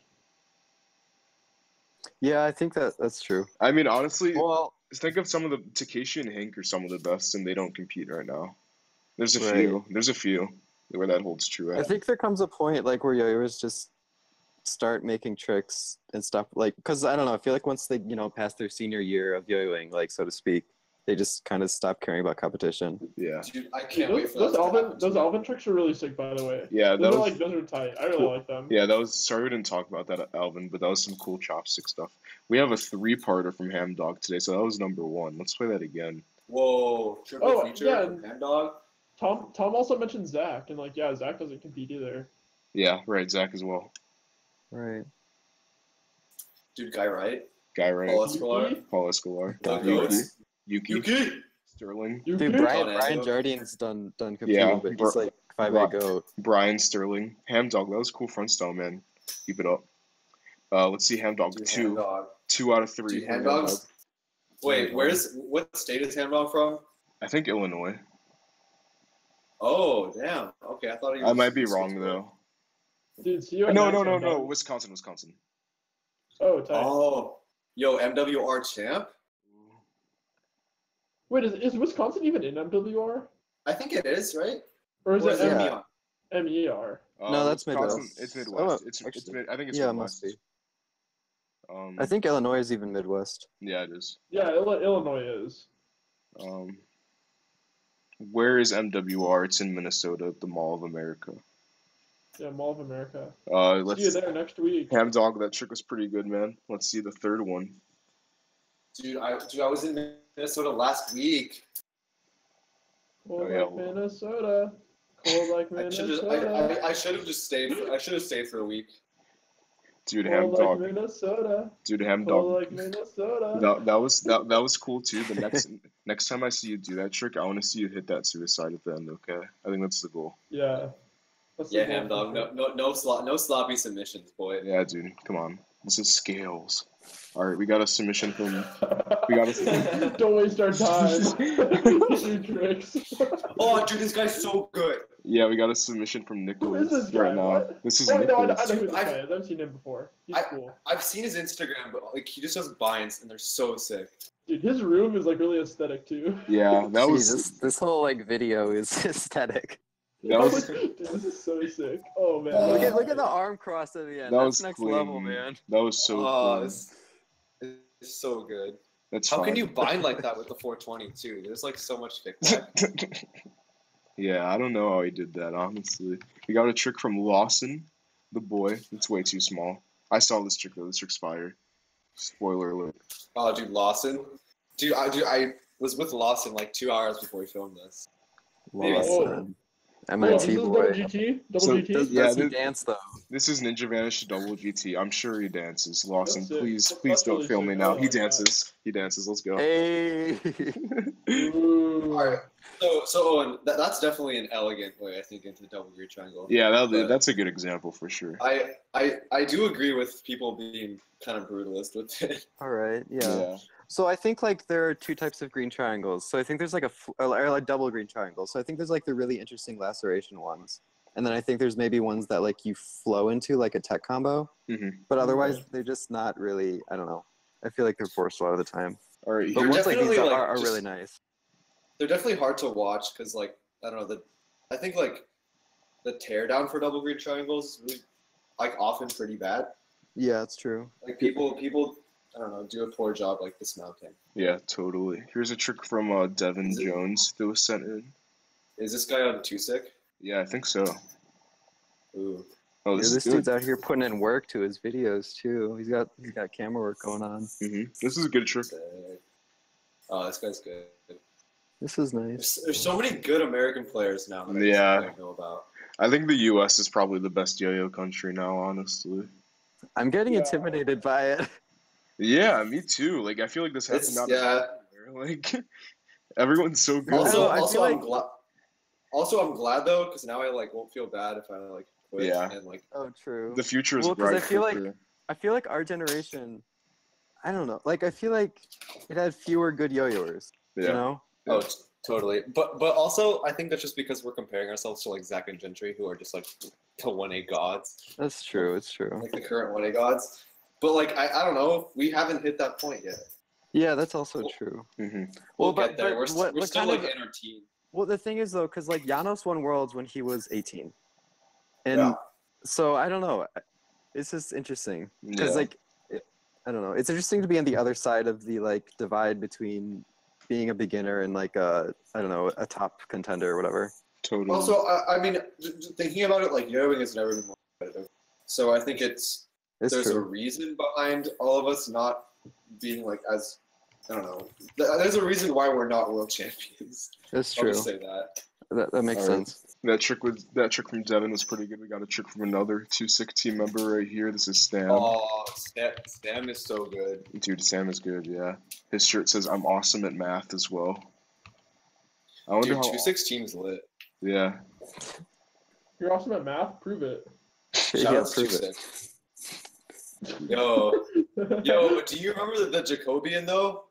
Yeah, I think that's true.
I mean, honestly,
Well,
think of some of the Takeshi and Hank are some of the best, and they don't compete right now. There's a
Right.
few. There's a few where that holds true.
I think there comes a point like where yo-yoers just start making tricks and stuff like, because I don't know, I feel like once they pass their senior year of yo-yoing, like so to speak, they just kind of stop caring about competition.
Yeah.
Dude, I can't wait for that.
Those Alvin tricks are really sick, by the way.
Yeah,
Those
that
are
was.
those are tight. I really
cool.
like them.
Yeah, that was. Sorry we didn't talk about that, Alvin, but that was some cool chopstick stuff. We have a 3-parter from Ham Dog today, so that was number 1. Let's play that again.
Whoa, triple feature
yeah.
from Hand Dog.
Tom also mentioned Zach, and like, yeah, Zach doesn't compete either.
Yeah, right. Zach as well.
Right.
Dude, Guy Wright.
Guy Wright.
Paul Escolar.
Paul Escolar.
The
Yuki.
goats.
Yuki. Sterling.
Dude,
Yuki?
Brian Jardine's done competing,
Yeah,
but he's like 5A goat.
Brian Sterling. Hamdog. That was a cool front style, man. Keep it up. Let's see. Hamdog.
Dude,
Two.
Hamdog.
2 out of 3.
Dude, Hamdog's. Wait, what state is Hamdog from?
I think Illinois.
Oh, damn. Okay, I thought he was.
I might be wrong though.
Dude, see you.
No. Wisconsin.
Oh, tight.
Oh, yo, MWR champ.
Wait, is Wisconsin even in MWR?
I think it is, right?
Or is it
Yeah.
MER?
No, that's
Wisconsin,
Midwest.
It's Midwest.
Oh,
it's
actually,
I think it's
yeah, it
Midwest.
must be.
Um,
I think Illinois is even Midwest.
Yeah, it is.
Yeah, Illinois is.
Where is MWR? It's in Minnesota, the Mall of America.
Yeah, Mall of America.
Let's
See you there next week.
Hamdog, that trick was pretty good, man. Let's see the third one.
Dude, I was in Minnesota last week.
Cold
yeah.
like Minnesota. Cold like Minnesota.
I should have just stayed. I should have stayed for a week.
Dude,
Cold like
Hamdog.
Minnesota.
Dude,
Cold
Hamdog.
like Minnesota.
That was cool too. The next time I see you do that trick, I want to see you hit that suicide at the end. Okay, I think that's the goal.
Yeah. That's
Yeah,
the
ham
goal.
dog. No sloppy submissions, boy.
Yeah, dude, come on. This is Scales. All right, we got a submission from.
Don't waste our time. Do tricks.
Oh, dude, this guy's so good.
Yeah, we got a submission from
Who is
Nicholas
this guy?
right now.
What?
This is
Oh, no, I know
Nicholas.
who this guy
I've-
is. I've seen him before. He's cool.
I've seen his Instagram, but like he just does binds, and they're so sick.
Dude, his room is like really aesthetic too.
Yeah, that
See,
was
this whole like video is aesthetic.
that was
Dude, this is so sick. Oh man.
Look at the arm cross at the end.
that
That's
was
next
clean.
level, man.
That was so
Oh,
clean.
it's so good.
That's
How
fine.
can you bind like that with the 420 too? There's like so much kickback.
Yeah, I don't know how he did that, honestly. We got a trick from Lawson, the boy. It's way too small. I saw this trick, though. This trick's fire. Spoiler alert.
Oh, dude, Lawson. I was with Lawson like 2 hours before we filmed this. Maybe.
Lawson.
Oh,
MIT
this is
boy.
double GT? Double
So,
GT?
Does
Yeah,
he
this-
dance though?
This is Ninja Vanish double GT. I'm sure he dances. Lawson,
That's sick.
please
That's
don't
really
film me
sick.
now.
Oh
He
my God.
dances. He dances. Let's go.
Hey.
Ooh.
Alright. So Owen, that's definitely an elegant way, I think, into the double grid triangle.
Yeah,
But-
that's a good example for sure.
I do agree with people being kind of brutalist with it.
All right. Yeah. So I think like there are two types of green triangles. So I think there's like a double green triangle. So I think there's like the really interesting laceration ones, and then I think there's maybe ones that like you flow into like a tech combo.
Mhm.
But otherwise they're just not really. I don't know. I feel like they're forced a lot of the time.
All right,
But
They're
ones like these
definitely, like,
are
just-
really nice.
They're definitely hard to watch because, like, I don't know, I think like the teardown for double green triangles is really, like, often pretty bad.
Yeah, it's true.
Like people, I don't know, do a poor job like dismounting.
Yeah, totally. Here's a trick from Devin
Is it-
Jones that was sent in.
Is this guy on two sick?
Yeah, I think so.
Ooh.
Oh,
Yeah,
this
this
is
dude's
good.
out here putting in work to his videos too. He's got camera work going on.
This is a good trick.
Sick. Oh, this guy's good.
This is nice.
There's so many good American players now that I
Yeah.
just don't know about.
I think the U.S. is probably the best yo-yo country now, honestly.
I'm getting
Yeah.
intimidated by it.
Yeah, me too. Like, I feel like this has
It's-
to not
yeah.
Like, everyone's so good.
Also,
I feel
I'm
like-
glad. Also, I'm glad though, because now I like won't feel bad if I like quit
Yeah.
and like.
Oh, true.
The future is
Well, 'cause
bright.
I feel
for
like-
sure.
I feel like our generation, I don't know. Like I feel like it had fewer good yo-yoers.
Yeah.
You know?
Oh, totally. But also, I think that's just because we're comparing ourselves to like Zach and Gentry, who are just like the 1A gods,
That's true. It's true.
like the current 1A gods. But like I don't know, we haven't hit that point yet.
Yeah, that's also
Well-
true.
Mhm.
We'll
but-
get there.
but
We're
what
still
kind
like
of-
in our team.
Well, the thing is though, because like Janos won Worlds when he was 18, and
Yeah.
so I don't know. It's just interesting because
Yeah.
like I don't know. It's interesting to be on the other side of the like divide between being a beginner and like I don't know, a top contender or whatever.
Totally.
Also, I mean, thinking about it, like yo-yoing has never been more competitive. So I think
It's
there's a
true.
reason behind all of us not being like as I don't know. There's a reason why we're not world champions.
It's
I'll
true.
just say that.
That makes
All right.
sense.
That trick from Devin was pretty good. We got a trick from another 2-6 team member right here. This is Stam.
Oh, Sam is so good.
Dude, Sam is good, yeah. His shirt says I'm awesome at math as well. I wonder
Dude,
how
2-6 team's lit.
Yeah.
You're awesome at math? Prove it.
Shout out to 2-6. Yo, but do you remember the Jacobian though?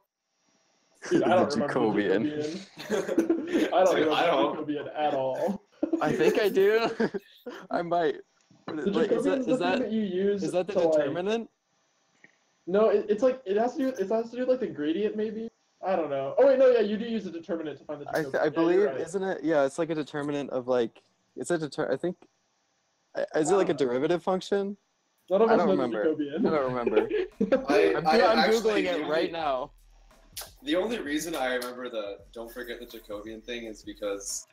Dude, I don't
The
remember
Jacobian.
the Jacobian. I don't
Dude,
remember
I don't.
the Jacobian at all.
I think I do. I might.
The
Wait,
Jacobian is the thing
that
that you use
is that the
to, like,
determinant?
no, it's like it has to do with like the gradient maybe. I don't know. Oh wait, no, yeah, you do use a determinant to find the Jacobian.
I believe,
you're right.
isn't it? Yeah, it's like a determinant of like. It's a I think. Is it like a derivative function?
None of
I
us
don't
know
remember.
the Jacobian.
I don't remember. I'm
actually,
googling it right now.
The only reason I remember the don't forget the Jacobian thing is because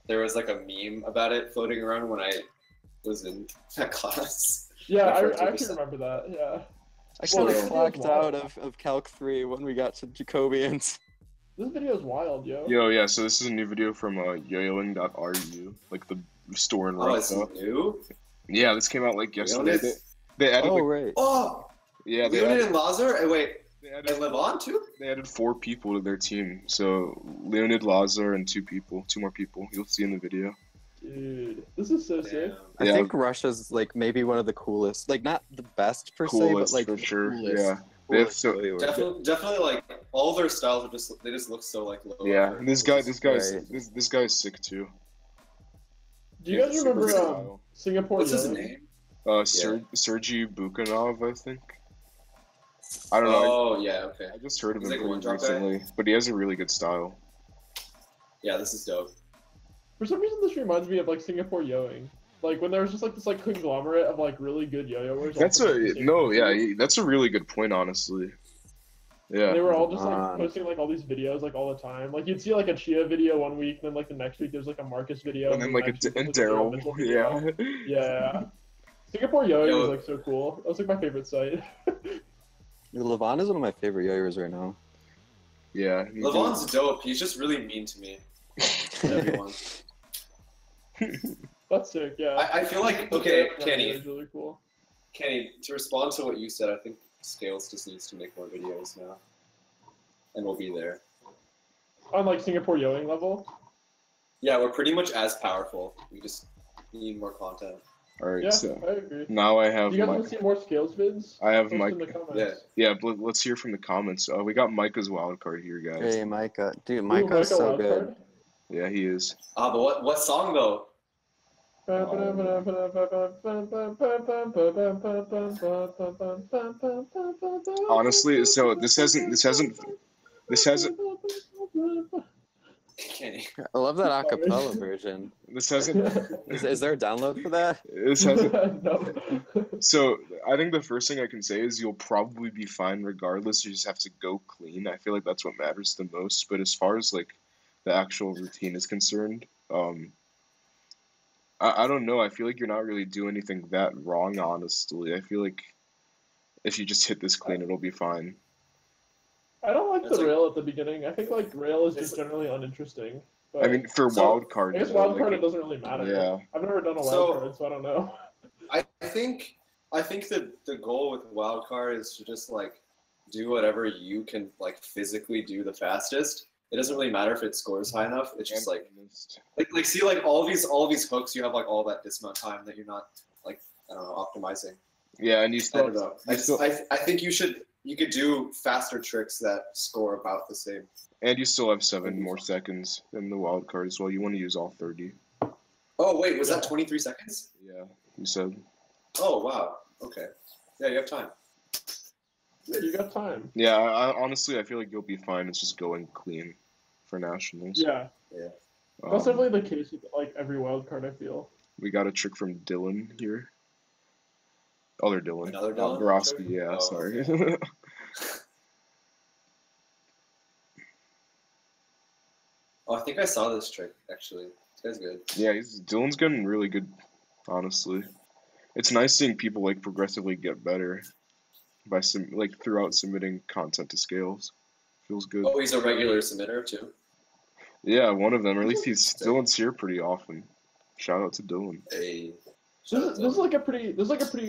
there was like a meme about it floating around when I was in that class.
Yeah,
My
I
friends were
actually
just-
remember that. Yeah.
I kind of
Well,
clocked out of Calc 3 when we got to Jacobians.
This video is wild, yo.
Yo, yeah, so this is a new video from yoyoing.ru, like the store in
Oh, it's
Russia.
new?
Yeah, this came out like yesterday.
Leonid?
They added
Oh,
like,
right.
Oh!
yeah,
Leonid and Lazar? And wait,
they
and
added
Levon too?
they added 4 people to their team. So Leonid, Lazar, and 2 more people. You'll see in the video.
Dude, this is so sick.
Damn.
I
Yeah.
think Russia's like maybe one of the coolest, like not the best per se, but
Coolest
like
for
the
sure.
coolest.
Yeah. They have
coolest
so
yo-yoers.
Definitely, like all their styles are they just look so like low.
yeah.
effort.
This guy's
Right.
this guy's sick too.
Do you guys
He's
remember
super style.
Singapore
What's his
yoyoing?
name?
Sergey Bukhanov, I think. I don't know.
Oh yeah, okay.
I just heard of
He's
him
like a
pretty
one-drop guy?
recently, but he has a really good style.
Yeah, this is dope.
For some reason, this reminds me of like Singapore yoyoing. Like when there was just like this like conglomerate of like really good yo-yoers.
That's
all from the same country.
that's a really good point, honestly. Yeah.
They were all just like
Um,
posting like all these videos like all the time. Like you'd see like a Chia video one week, then like the next week there's like a Marcus video,
And then
the
like
next week,
and
there's, like, a
Daryl,
Mitchell video.
yeah.
Yeah. Singapore yoyoing
Yo.
is like so cool. That was like my favorite site.
Levon is one of my favorite yo-yoers right now.
Yeah.
Levon's dope. He's just really mean to me. And everyone.
That's sick. Yeah.
I feel like okay,
Yeah,
Kenny.
It's really cool.
Kenny, to respond to what you said, I think Scales just needs to make more videos now, and we'll be there.
On like Singapore yoyoing level.
Yeah, we're pretty much as powerful. We just need more content.
All right,
Yeah,
so
I agree.
now I have
Do you guys
my
want to see more Scales vids?
I have
Post
my
in the comments.
Yeah.
yeah. Let's hear from the comments. We got Micah's wild card here, guys.
Hey, Micah. Dude,
Ooh,
Micah's
Micah
so good.
Wildcard.
Yeah, he is.
But what song though?
Honestly, so this hasn't
Kenny.
I love that acapella version.
this hasn't
Is there a download for that?
this hasn't.
No.
So I think the first thing I can say is you'll probably be fine regardless. You just have to go clean. I feel like that's what matters the most. But as far as like the actual routine is concerned, I don't know. I feel like you're not really doing anything that wrong, honestly. I feel like if you just hit this clean, it'll be fine.
I don't like
That's
the
like-
rail at the beginning. I think like rail is
It's
just
like-
generally uninteresting. But
I mean, for
So,
wild card,
I guess
though,
wild
like,
card it doesn't really matter.
Yeah.
I've never done a wild
So-
card, so I don't know.
I think that the goal with wildcard is to just like do whatever you can like physically do the fastest. It doesn't really matter if it scores high enough. It's just like see like all these hooks. You have like all that dismount time that you're not like I don't know optimizing.
yeah, and you
I
still
don't know.
you
I think you could do faster tricks that score about the same.
and you still have 7 more seconds in the wild card as well. You want to use all 30.
Oh wait, was that 23 seconds?
Yeah, you said.
Oh wow. Okay. Yeah, you have time.
Yeah, you got time.
Yeah, I honestly I feel like you'll be fine. It's just going clean for nationals.
Yeah.
Yeah.
That's definitely the case with like every wild card, I feel.
We got a trick from Dylan here. Other Dylan.
Another Dylan?
Borowski, yeah,
Oh,
sorry.
Oh, I think I saw this trick actually. This guy's good.
Yeah, Dylan's getting really good, honestly. It's nice seeing people like progressively get better by throughout submitting content to Scales. Feels good.
Oh, he's a regular submitter too.
Yeah, one of them. Or at least Dylan's here pretty often. Shout out to Dylan.
Hey.
This is like a pretty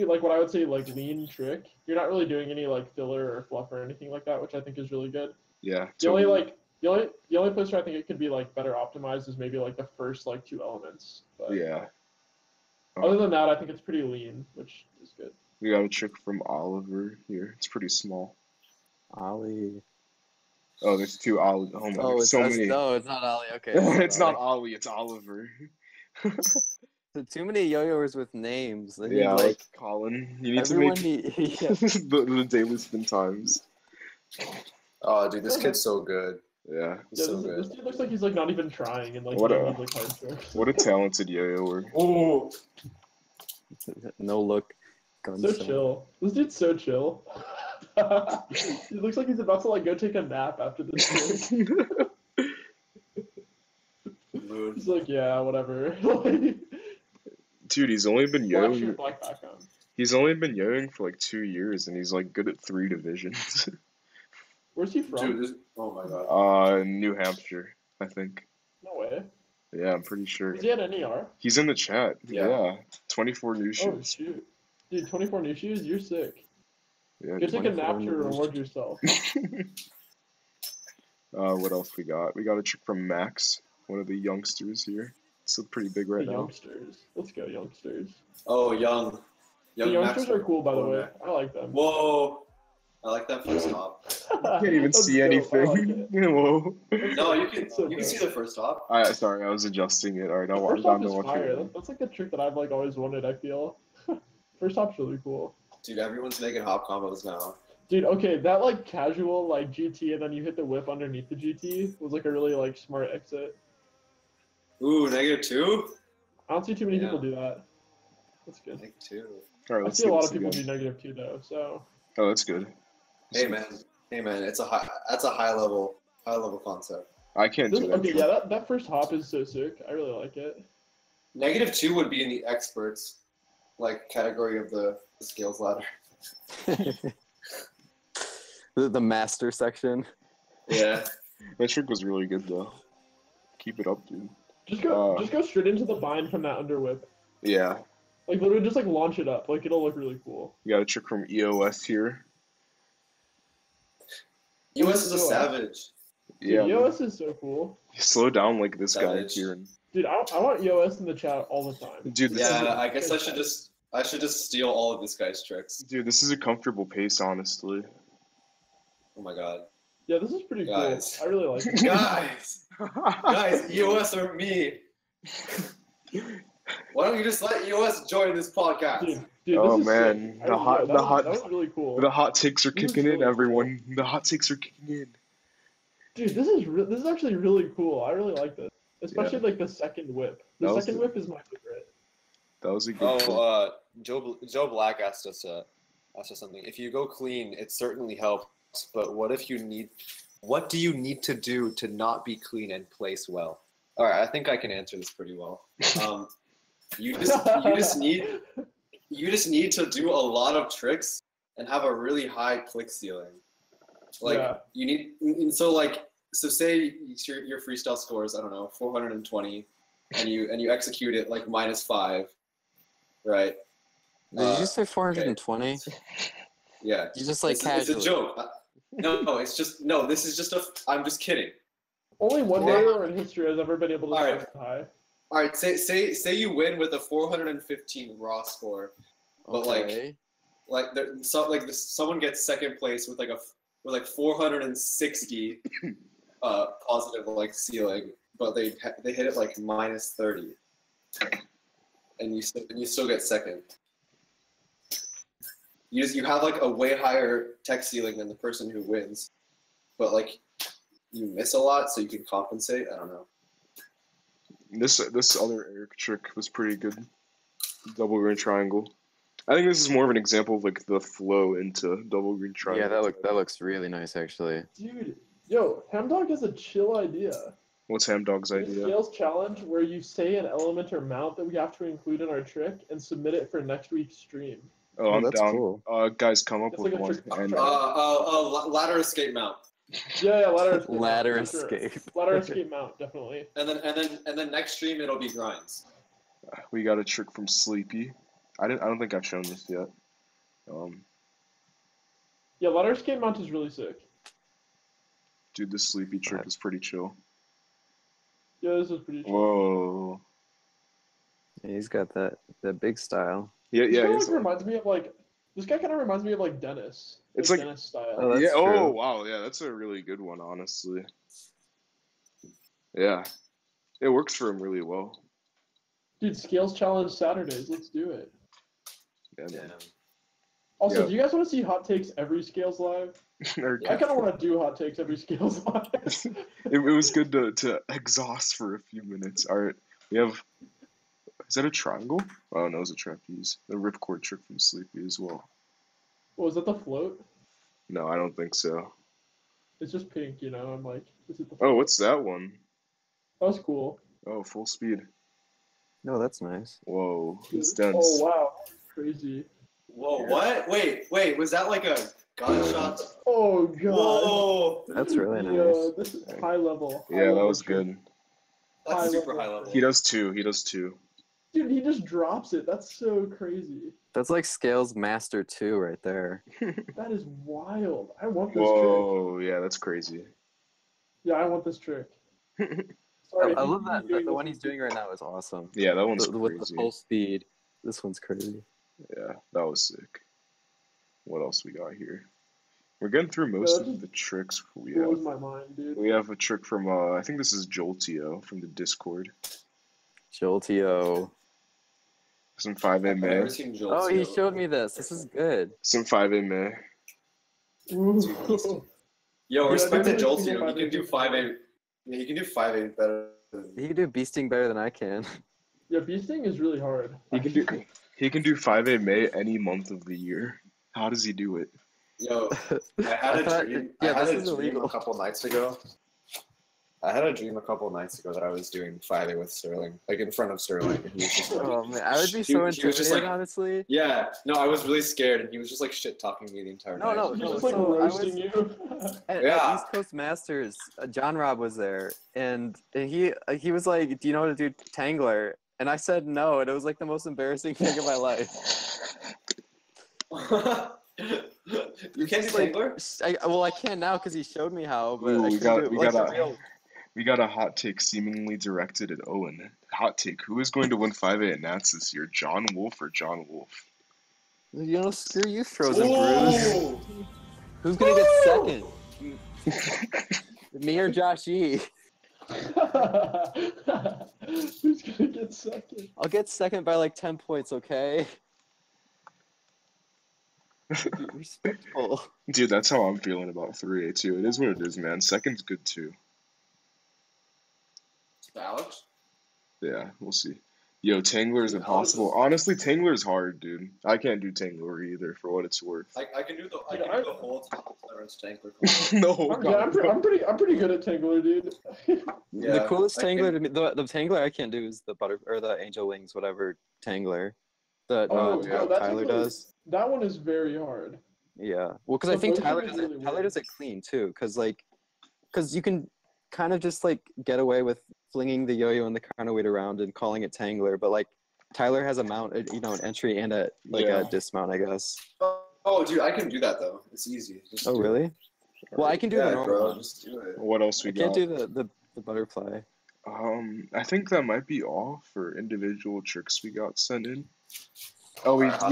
like what I would say like lean trick. You're not really doing any like filler or fluff or anything like that, which I think is really good.
Yeah.
The
Totally.
only only place where I think it could be like better optimized is maybe like the first like 2 elements. But
Yeah.
other than that, I think it's pretty lean, which is good.
We got a trick from Oliver here. It's pretty small.
Ollie.
Oh, there's 2 Ollie. Oh my,
Oh,
there's
it's
so
us.
many.
No, it's not Ollie. Okay.
It's not Ollie, it's Oliver.
Too many yo-yoers with names. They
Yeah,
need
like Colin. You need to
everyone
make
yeah.
the daily SpinTimes.
Oh, dude, this kid's so good.
Yeah.
He's
Yeah,
so
this
good.
dude looks like he's like not even trying and like
What
he
a-
needs, like hard tricks.
What a talented yo-yoer.
Oh,
No look. Gun
So
style.
chill. This dude's so chill. He looks like he's about to like go take a nap after this trick.
mood.
He's like, yeah, whatever.
Dude, he's only been
Black
yo-yoing.
shirt, black background.
He's only been yo-yoing for like 2 years, and he's like good at 3 divisions.
Where's he from?
Dude, this, oh my god.
New Hampshire, I think.
No way.
Yeah, I'm pretty sure.
Is he at NER?
He's in the chat.
Yeah.
Yeah. 24 new
Oh
shoes.
shoot. Dude, 24 new shoes? You're sick.
Yeah.
Go take a
24
nap to
new shoes.
reward yourself.
What else we got? We got a trick from Max, one of the youngsters here. It's pretty big right
The
now.
youngsters. Let's go, youngsters.
Oh, young.
The
Young
youngsters
Max-
are cool, by the
Oh,
way.
man.
I like them.
Whoa. I like that first hop.
Can't even
Let's
see
go. I
anything.
like it.
Whoa.
No, you can
So
you can
good.
see the first hop.
Sorry, I was adjusting it. Alright,
The
I'm
first
down
hop
to
is
watch
fire.
it.
That's like a trick that I've like always wanted, I feel. First hop's really cool.
Dude, everyone's making hop combos now.
Dude, okay, that like casual like GT and then you hit the whip underneath the GT was like a really like smart exit.
Ooh, -2?
I don't see too many
Yeah.
people do that. That's good.
-2.
Alright,
I
let's
see a
do
lot
this
of people
again.
do -2 though, so
Oh, that's good.
Hey man, that's a high level concept.
I can't
this,
do that.
okay,
trick.
yeah, that first hop is so sick. I really like it.
-2 would be in the experts, like category of the scales ladder.
the master section.
Yeah.
That trick was really good though. Keep it up, dude.
Just go straight into the bind from that under whip.
Yeah.
Like literally just like launch it up. Like it'll look really cool.
We got a trick from EOS here.
US is a savage.
Dude,
Yeah.
EOS is so cool.
Slow down like this guy,
Savage.
Keiran.
Dude, I want EOS in the chat all the time.
Dude, this is
Yeah, I guess I should just steal all of this guy's tricks.
dude, this is a comfortable pace, honestly.
Oh my god.
Yeah, this is pretty
Guys.
cool. I really like it.
Guys, EOS or me. Why don't you just let EOS join this podcast?
Dude,
Oh,
this is
man.
sick.
The hot-
that was really cool.
The hot takes are
This is
kicking in,
really cool.
everyone. The hot takes are kicking in.
Dude, this is actually really cool. I really like this, especially like the second whip. The
That was
second
the-
whip is my favorite.
That was a good trick.
Joe Black asked us something. If you go clean, it certainly helps. But what do you need to do to not be clean and place well? All right, I think I can answer this pretty well. You just need to do a lot of tricks and have a really high click ceiling. Like
Yeah.
you need so say your freestyle score is, I don't know, 420, and you execute it like -5, right?
Did you just say 420?
Yeah.
You just like
It's
casually.
a joke. No, this is just I'm just kidding.
Only one
Yeah.
player in history has ever been able to
Alright.
score this high.
All right, say you win with a 415 raw score, but
Okay.
someone gets second place with like 460 positive like ceiling, but they hit it like -30, and you still get second. You have like a way higher tech ceiling than the person who wins, but like you miss a lot, so you can compensate. I don't know.
This other Eric trick was pretty good. Double green triangle. I think this is more of an example of like the flow into double green triangle.
Yeah, that looks really nice actually.
Dude, yo, Hamdog has a chill idea.
What's Hamdog's
The
idea?
Scales challenge where you say an element or mount that we have to include in our trick and submit it for next week's stream.
Oh, I'm
that's
down.
cool.
Guys, come up
It's
with
like a
one.
trick
And
try.
Ladder escape mount.
Yeah, ladder escape.
Ladder
mount, for sure.
escape.
Ladder escape mount, definitely.
And then next stream it'll be grinds.
We got a trick from Sleepy. I don't think I've shown this yet.
Yeah, ladder escape mount is really sick.
Dude, this Sleepy trick is pretty chill.
Yeah, this is pretty chill.
Whoa.
Yeah, he's got that big style.
Yeah,
This
yeah.
guy
It's
reminds me of like this guy kind of reminds me of like Dennis.
It's like-
Dennis style.
Oh, that's
yeah. Oh,
true.
wow. Yeah, that's a really good one, honestly. Yeah, it works for him really well.
Dude, Scales Challenge Saturdays. Let's do it.
Yeah, man.
Also,
Yeah.
do you guys want to see hot takes every Scales live?
Or-
I kind of want to do hot takes every Scales live.
it was good to exhaust for a few minutes. All right, we have. Is that a triangle? Oh no, it's a trapeze. The ripcord trick from Sleepy as well.
What, was that the float?
No, I don't think so.
It's just pink, you know. I'm like, is it the
Oh,
float?
what's that one?
That was cool.
Oh, full speed.
No, that's nice.
Whoa, it's
Oh
dense.
wow, crazy.
Whoa, what? Wait, was that like a gunshot?
Oh god.
Whoa!
That's really
Yeah,
nice.
this is high level.
Yeah, that was good.
That's
High
super
level.
high level.
He does two. He does two.
Dude, he just drops it. That's so crazy.
That's like Scales Master 2 right there.
That is wild. I want this trick.
Whoa, yeah, that's crazy.
Yeah, I want this trick.
I
Sorry,
love
he's
that.
doing
The
this
one he's doing right now is awesome.
Yeah, that one's
With the
crazy.
full speed. This one's crazy.
Yeah, that was sick. What else we got here? We're getting through most of the tricks we
blows
have.
my mind, dude.
We have a trick from I think this is Joltio from the Discord.
Joltio.
Some 5A
I've never
May.
seen Joel.
Oh, he showed me this. This is good.
Some 5A May.
Ooh.
Yo,
Yeah,
respect to
definitely
Joel.
single
He can do 5A. Yeah, he can do 5A better.
He can do beasting better than I can.
Yeah, beasting is really hard.
He can do 5A May any month of the year. How does he do it?
Yo, I had a
thought-
dream.
yeah,
I had
this
a
is
dream
illegal.
a couple nights ago. I had a dream a couple nights ago that I was doing 5A with Sterling, like in front of Sterling. And he was just like,
Oh man, I would be
He-
so
he was just
intimidated,
like-
honestly.
yeah, no, I was really scared, and he was just like shit talking me the entire
No,
night.
no,
He's
no,
just like
so I
roasting you.
At
Yeah.
East Coast Masters, John Robb was there, and he was like, "Do you know how to do Tangler?" And I said no, and it was like the most embarrassing thing of my life.
You can't do
It's like,
Tangler?
well, I can now because he showed me how, but
Ooh,
I
we
couldn't
got-
do it.
we
Like
got
the
a-
real.
We got a hot take seemingly directed at Owen. Hot take. Who is going to win 5A at Nats this year? John Wolf or John Wolf?
You know, screw you, Frozen Bruise.
Ooh!
Who's gonna get second? Me or Josh E?
Who's gonna get second?
I'll get second by like 10 points, okay? Be respectful.
Dude, that's how I'm feeling about 3A too. It is what it is, man. Second's good too.
Alex?
Yeah, we'll see. Yo, Tangler is impossible. Honestly, Tangler is hard, dude. I can't do Tangler either, for what it's worth.
I can do the whole Clarence Tangler.
No,
I'm pretty good at Tangler, dude.
Yeah,
The coolest
I
Tangler
can-
to me, the Tangler I can't do is the butter or the Angel Wings, whatever Tangler that
Oh,
yeah,
no, that
Tyler
Tangler
does.
is- That one is very hard.
Yeah, well, because I
The
think
motion
Tyler
is
does it.
really
Tyler
weird.
does it clean too, because you can kind of just like get away with flinging the yo-yo and the counterweight around and calling it Tangler, but like Tyler has a mount, you know, an entry and a
Yeah.
a dismount, I guess.
Oh, dude, I can do that though. It's easy. Just
Oh,
do it.
really? Well, I can do the
Yeah,
normal
bro,
one.
just do it.
What else we
I can't
got?
do the butterfly.
I think that might be all for individual tricks we got sent in. Oh, we
Alright, hot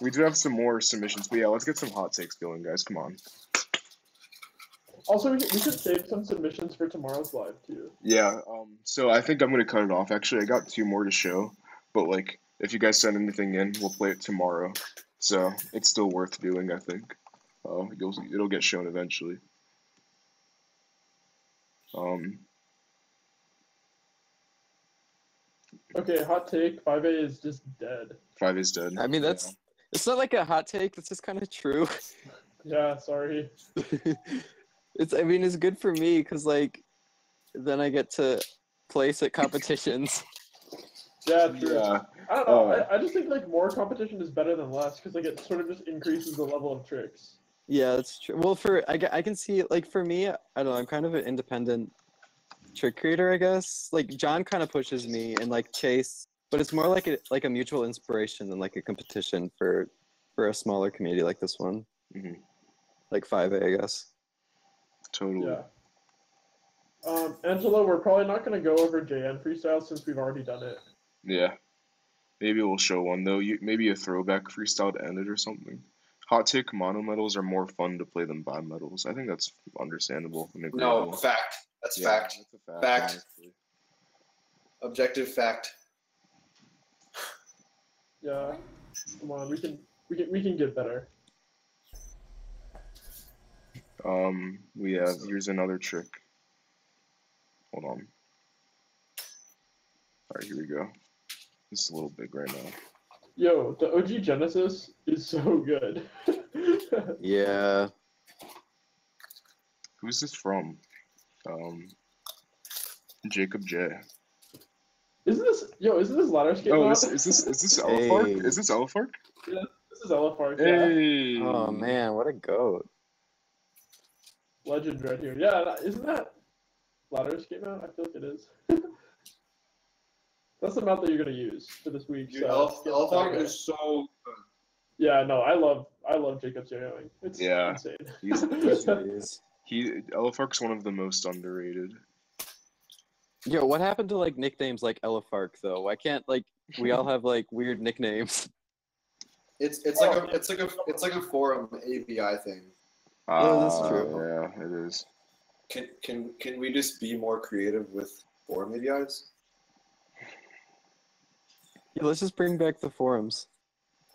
we do have some more submissions, but yeah, let's get some hot takes going, guys. Come on.
Also, we should save some submissions for tomorrow's live too.
Yeah. So I think I'm gonna cut it off. Actually, I got 2 more to show, but like, if you guys send anything in, we'll play it tomorrow. So it's still worth doing, I think. It'll get shown eventually.
Okay, hot take. 5A is just dead.
5 is dead.
I mean, it's not like a hot take. It's just kind of true.
Yeah, sorry.
I mean, it's good for me because like, then I get to place at competitions.
Yeah, true.
Yeah.
I don't know. I just think like more competition is better than less because like it sort of just increases the level of tricks.
Yeah, that's true. Well, I can see, like, for me, I don't know, I'm kind of an independent trick creator, I guess. Like, John kind of pushes me, and like Chase, but it's more like a mutual inspiration than like a competition for a smaller community like this one, like 5A, I guess.
Totally.
Yeah. Angelo, we're probably not going to go over JN freestyle since we've already done it.
Yeah. Maybe we'll show one though. Maybe a throwback freestyle to end it or something. Hot take mono medals are more fun to play than bi-medals. I think that's understandable and agreeable.
No, fact. That's
Yeah,
fact.
that's a fact.
Fact.
Honestly.
Objective fact.
Yeah. Come on, we can get better.
We have, here's another trick. Hold on. Alright, here we go. This is a little big right now.
Yo, the OG Genesis is so good.
Yeah.
Who's this from? Jacob J.
Isn't this ladder skate?
Oh,
mod?
is this Elefark?
Hey.
Is this Elefark?
Yeah, this is Elefark. Yeah.
Hey.
Oh man, what a goat.
Legend right here. Yeah, isn't that ladder skate mount? I feel like it is. That's the mount that you're gonna use for this week.
Dude,
So
Elephant is so good.
yeah, no, I love Jacob's yoyoing. It's
Yeah.
insane.
Elefark's one of the most underrated.
Yo, what happened to like nicknames like Elefark though? Why can't like we all have like weird nicknames?
It's like a forum ABI thing.
Oh, that's true.
Yeah, it is.
Can we just be more creative with forum ABIs?
Yeah, let's just bring back the forums.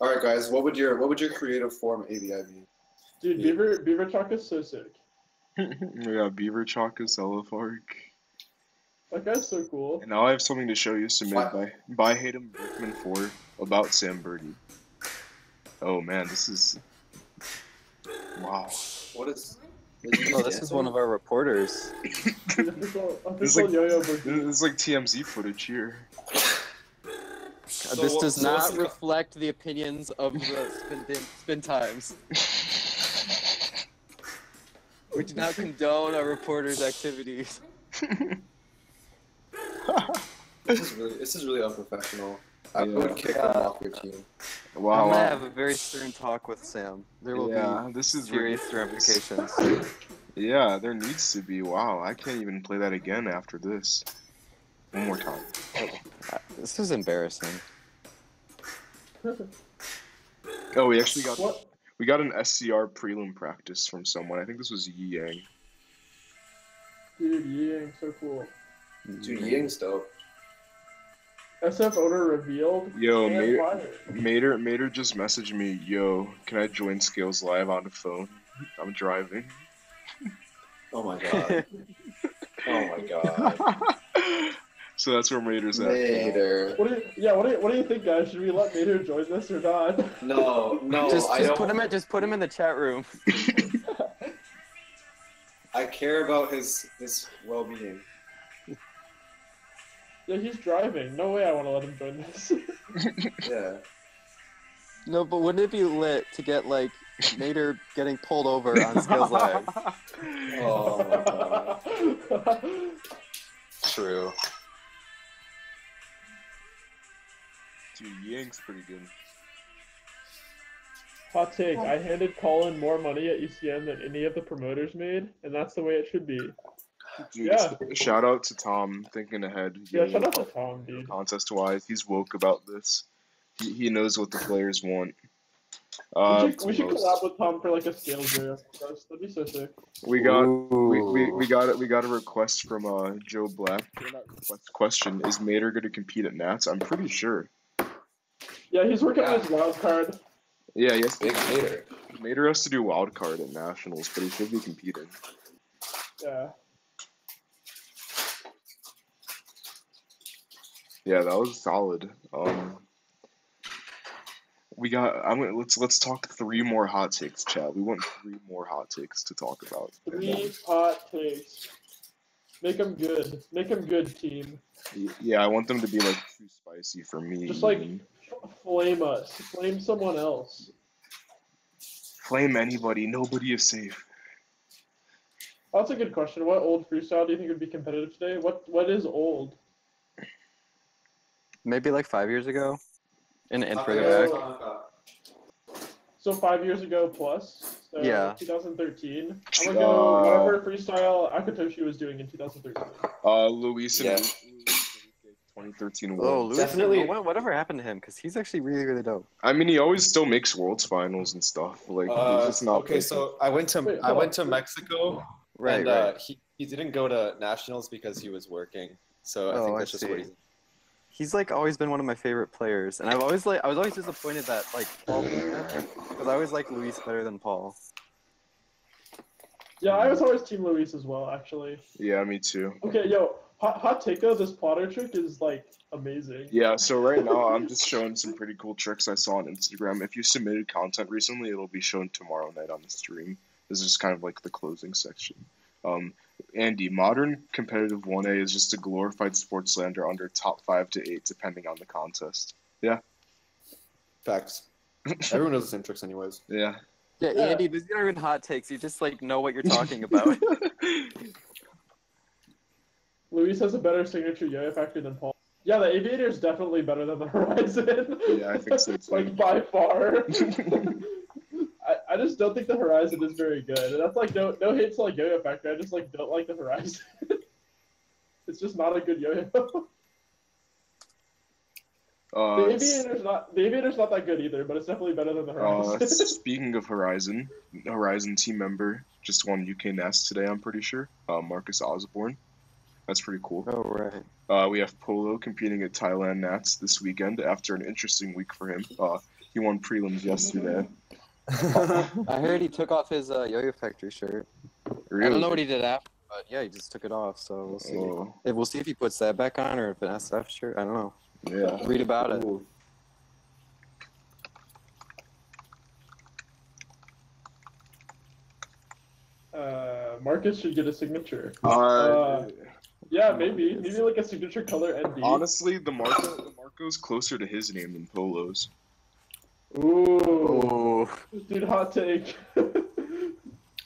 All right, guys. What would your creative forum ABI be?
Dude, Beaver Chalk is so sick.
Yeah, Beaver Chalk is Elefark.
That guy's so cool.
And now I have something to show you submitted by Hayden Brickman 4 about Sam Birdie. Oh man, this is wow.
What is?
Oh, this is one of our reporters.
Official yo-yo
This is like TMZ footage here.
This does not reflect the opinions of the SpinTimes. We do not condone our reporters' activities.
This is really unprofessional. I would kick them off your team.
Wow.
I'm gonna have a very stern talk with Sam. There will be
this is
serious
ridiculous.
ramifications.
Yeah, there needs to be. Wow, I can't even play that again after this. One more time.
This is embarrassing.
Oh, we actually got
What?
we got an SCR prelim practice from someone. I think this was Yi Yang.
Dude, Yang, so cool.
Dude, Ying's dope.
SF owner revealed.
Yo,
and fired.
Mater just messaged me. Yo, can I join Scales Live on the phone? I'm driving.
Oh my god. Oh my god.
So that's where Mater's at.
Mater.
What do you think, guys? Should we let Mater join this or not?
No,
Just
I don't.
put him in the chat room.
I care about his well-being.
Yeah, he's driving. No way I want to let him join this.
Yeah.
No, but wouldn't it be lit to get like Mater getting pulled over on Scales Live?
Oh my god. True.
Dude, Yang's pretty good.
Hot take. I handed Colin more money at ECM than any of the promoters made, and that's the way it should be.
Dude,
Yeah.
shout out to Tom, thinking ahead.
Yeah, shout out to Tom, dude.
Contest-wise, he's woke about this. He knows what the players want.
We should collab with Tom for like a Scales video. That'd be so sick.
We got a request from Joe Black. Question: is Mater going to compete at Nats? I'm pretty sure.
Yeah, he's working on his wild card.
Yeah, yes.
Big Mater.
Mater has to do wild card at nationals, but he should be competing.
Yeah.
Yeah, that was solid. Let's talk 3 more hot takes, chat. We want 3 more hot takes to talk about.
3 hot takes. Make them good. Make them good, team.
Yeah, I want them to be like too spicy for me.
Just like flame us. Flame someone else.
Flame anybody. Nobody is safe.
Oh, that's a good question. What old freestyle do you think would be competitive today? What is old?
Maybe like 5 years ago, and
I
further
think
back.
So 5 years ago plus. So
Yeah.
2013. I'm gonna go
Uh,
whatever freestyle Akatoshi was doing in 2013.
Luis and
Yeah.
2013
Oh,
Worlds.
Luis,
Definitely.
whatever happened to him? Because he's actually really, really dope.
I mean, he always still makes Worlds finals and stuff. Like he's just not.
Okay, so I went to
Wait,
I
hold
went
on.
to Mexico,
Right,
and
right.
he didn't go to nationals because he was working. So I
Oh,
think
I
that's just
see.
what he's.
He's like always been one of my favorite players, and I was always disappointed that like Paul beat him, because I always liked Luis better than Paul.
Yeah, I was always Team Luis as well, actually.
Yeah, me too.
Okay, yo, hot take though, this plotter trick is like amazing.
Yeah, so right now I'm just showing some pretty cool tricks I saw on Instagram. If you submitted content recently, it'll be shown tomorrow night on the stream. This is kind of like the closing section. Andy, modern competitive 1A is just a glorified sports slander under top 5 to 8, depending on the contest. Yeah,
Facts. Everyone knows the same tricks, anyways.
yeah.
Yeah,
Yeah.
Andy, these aren't even hot takes. You just like know what you're talking about.
Luis has a better signature yo-yo factory than Paul. Yeah, the Aviator is definitely better than the Horizon.
Yeah, I think so too.
Like by far. I just don't think the Horizon is very good. And that's like no hate to like Yo-Yo Factory. I just like don't like the Horizon. It's just not a good yo-yo. The Aviator's not that good either, but it's definitely better than the Horizon.
Speaking of Horizon team member just won UK Nest today, I'm pretty sure. Marcus Osborne. That's pretty cool.
Oh, right.
We have Polo competing at Thailand Nats this weekend after an interesting week for him. He won prelims yesterday.
I heard he took off his Yo-Yo Factory shirt.
Really?
I don't know what he did after, but yeah, he just took it off. So we'll see.
Oh,
We'll see if he puts that back on or if an SF shirt. I don't know.
yeah.
Read about it.
Cool.
Marcus should get a signature.
Uh,
Yeah, maybe like a signature color ND.
honestly, the Marco's closer to his name than Polo's.
Ooh,
Oh,
dude, hot take.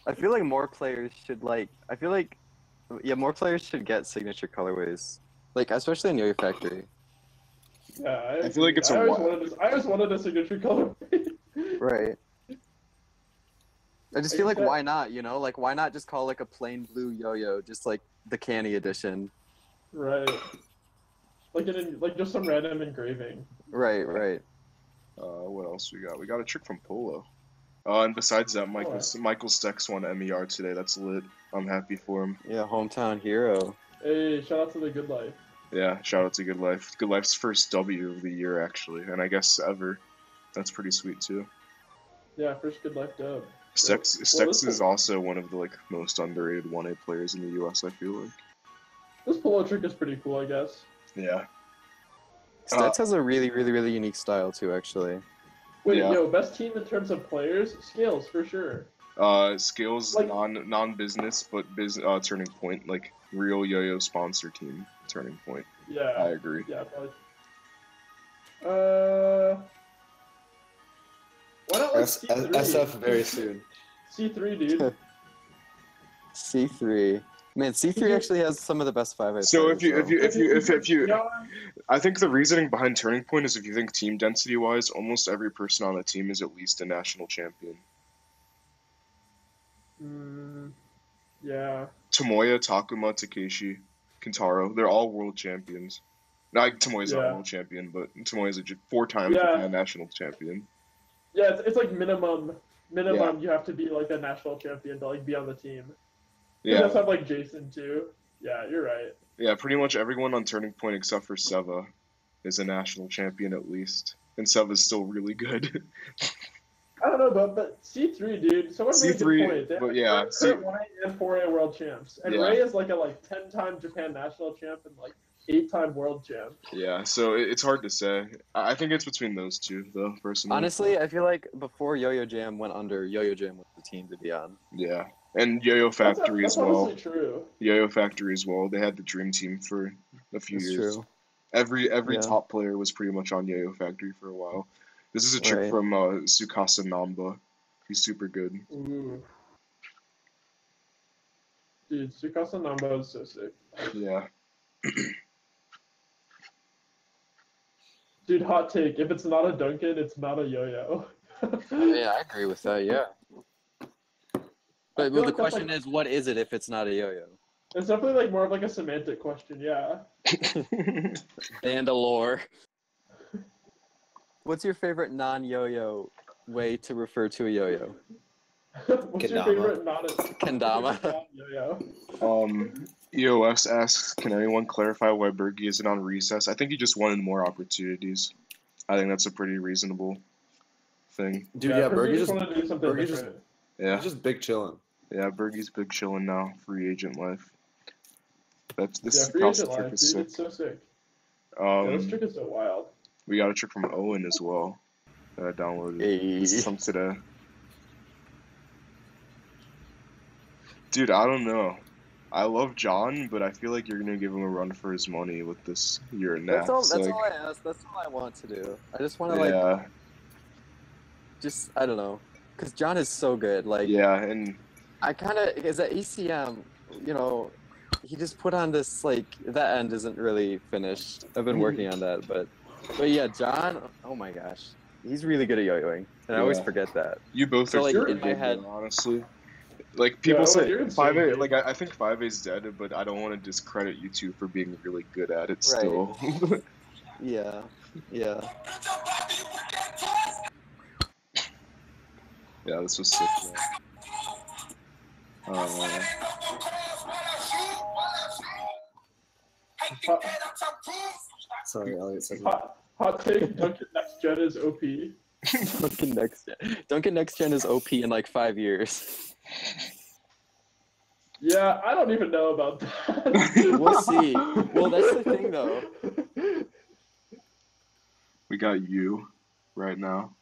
I feel like more players should more players should get signature colorways, like especially in Yo-Yo Factory.
Yeah,
I feel like it's
I
a
always wanted a signature color.
Right. I just feel like
Except-
why not? You know, like why not just call like a plain blue yo-yo, just like the canny edition.
Right. Like just some random engraving.
Right, right.
What else we got? We got a trick from Polo. And besides that, Michael Stecks won MER today. That's lit. I'm happy for him.
Yeah, hometown hero.
Hey, shout out to the Good Life.
Yeah, shout out to Good Life. Good Life's first W of the year, actually, and I guess ever. That's pretty sweet too.
Yeah, first Good Life dub.
Stecks is also one of the like most underrated 1A players in the US, I feel like.
This polo trick is pretty cool, I guess.
Yeah.
Stets has a really, really, really unique style too, actually.
Wait,
Yeah.
yo, best team in terms of players? Scales, for sure.
Scales
Like-
non-business, but Turning Point, like real yo-yo sponsor team, Turning Point. I
Yeah.
agree.
Yeah, probably. Why not like C3?
SF very soon.
C3, dude.
C3. Man, C3 actually has some of the best 5A
So if
players,
you,
Yeah,
I think the reasoning behind Turning Point is if you think team density wise, almost every person on the team is at least a national champion.
yeah.
Tomoya, Takuma, Takeshi, Kintaro, they're all world champions. Not Tomoya's not
Yeah.
a world champion, but Tomoya's a 4-time
Yeah.
Japan national champion.
Yeah, it's like minimum.
Yeah.
You have to be like a national champion to like be on the team. You
Yeah,
also have like Jason too. Yeah, you're right.
yeah, pretty much everyone on Turning Point except for Seva is a national champion at least, and Seva's still really good.
I don't know, but C3, dude. Someone made a
C3,
good point. They
but
have
yeah,
current 1A and 4A world champs, and
Yeah.
Ray is like a 10-time Japan national champ and like 8-time world champ.
Yeah, so it's hard to say. I think it's between those two, though, personally.
honestly, I feel like before Yo-Yo Jam went under, Yo-Yo Jam was the team to be on.
Yeah, and Yo-Yo Factory
That's
as well.
honestly true.
Yo-Yo Factory as well. They had the dream team for a few
That's
years.
true.
Every
Yeah.
top player was pretty much on Yo-Yo Factory for a while. This is a trick
Right.
from Tsukasa Namba He's super good.
Ooh. Dude, Tsukasa Namba is so sick.
Yeah.
Dude, hot take. If it's not a Duncan, it's not a yo-yo.
Yeah, I agree with that. Yeah. But
feel
the
like that's,
question
like-
is, what is it if it's not a yo-yo?
It's definitely like more of like a semantic question, yeah.
Vandalore. What's your favorite non-yo-yo way to refer to a yo-yo?
What's your
Kendama.
favorite
Kendama.
non-yo-yo?
EOS asks, can anyone clarify why Bergie isn't on recess? I think he just wanted more opportunities. I think that's a pretty reasonable thing.
Dude, yeah,
Bergie
Bergie's
want to do something
Bergie's just-
different.
Yeah,
he's just big chilling.
yeah, Bergie's big chilling now, free agent life. This
Yeah, free
House
agent
trick
life,
is
dude,
sick.
it's so sick. Yeah, this
Um,
trick is so wild.
we got a trick from Owen as well that I downloaded.
Hey.
This is from today. Dude, I don't know. I love John, but I feel like you're gonna give him a run for his money with this year and
That's all.
Nats.
That's
Like,
all I ask. That's all I want to do. I just want to like,
yeah,
just I don't know, because John is so good. Like,
yeah, and
I kind of is at ECM. You know, he just put on this like that end isn't really finished. I've been working on that, but yeah, John. Oh my gosh, he's really good at yo-yoing, and I always
Yeah.
forget that.
you both
So,
are
like,
super
in my
good,
head-
though, honestly. Like people
Yeah,
say,
you're insane,
5A.
dude.
Like I think 5A's dead, but I don't want to discredit you two for being really good at it still.
Yeah, yeah.
Yeah, this was sick. Man.
Sorry, Elliot said
Hot take, Duncan next gen is OP.
Duncan next gen is OP in like 5 years.
Yeah, I don't even know about that.
We'll see. Well, that's the thing, though.
We got you right now.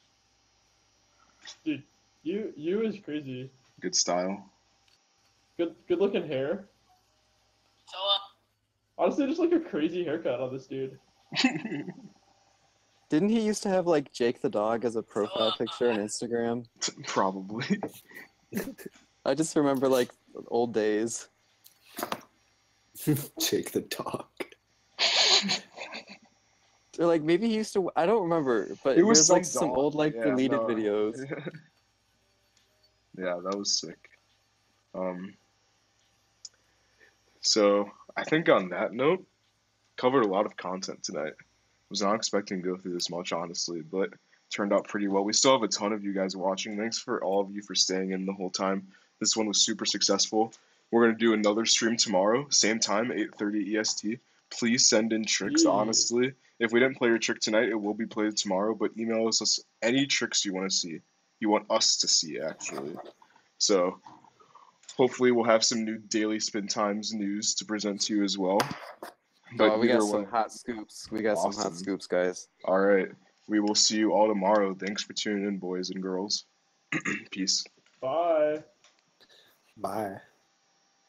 Dude, you is crazy.
Good style.
Good looking hair. Honestly, just like a crazy haircut on this dude.
Didn't he used to have like Jake the dog as a profile picture on Instagram?
Probably.
I just remember like old days.
Jake the dog.
Or like maybe he used to. I don't remember, but
It was
there's like
some
some
dog.
old like
Yeah,
deleted
no.
videos.
Yeah, that was sick. So I think on that note, covered a lot of content tonight. Was not expecting to go through this much, honestly, but turned out pretty well. We still have a ton of you guys watching. Thanks for all of you for staying in the whole time. This one was super successful. We're gonna do another stream tomorrow, same time, 8:30 EST. Please send in tricks,
Yeah.
honestly. If we didn't play your trick tonight, it will be played tomorrow, but email us any tricks you want to see. You want us to see, actually. So hopefully we'll have some new daily SpinTimes news to present to you as well. But
We got
either
some
way,
hot scoops. We got some
Awesome.
hot scoops, guys.
all right. We will see you all tomorrow. Thanks for tuning in, boys and girls. Peace.
Bye.
Bye.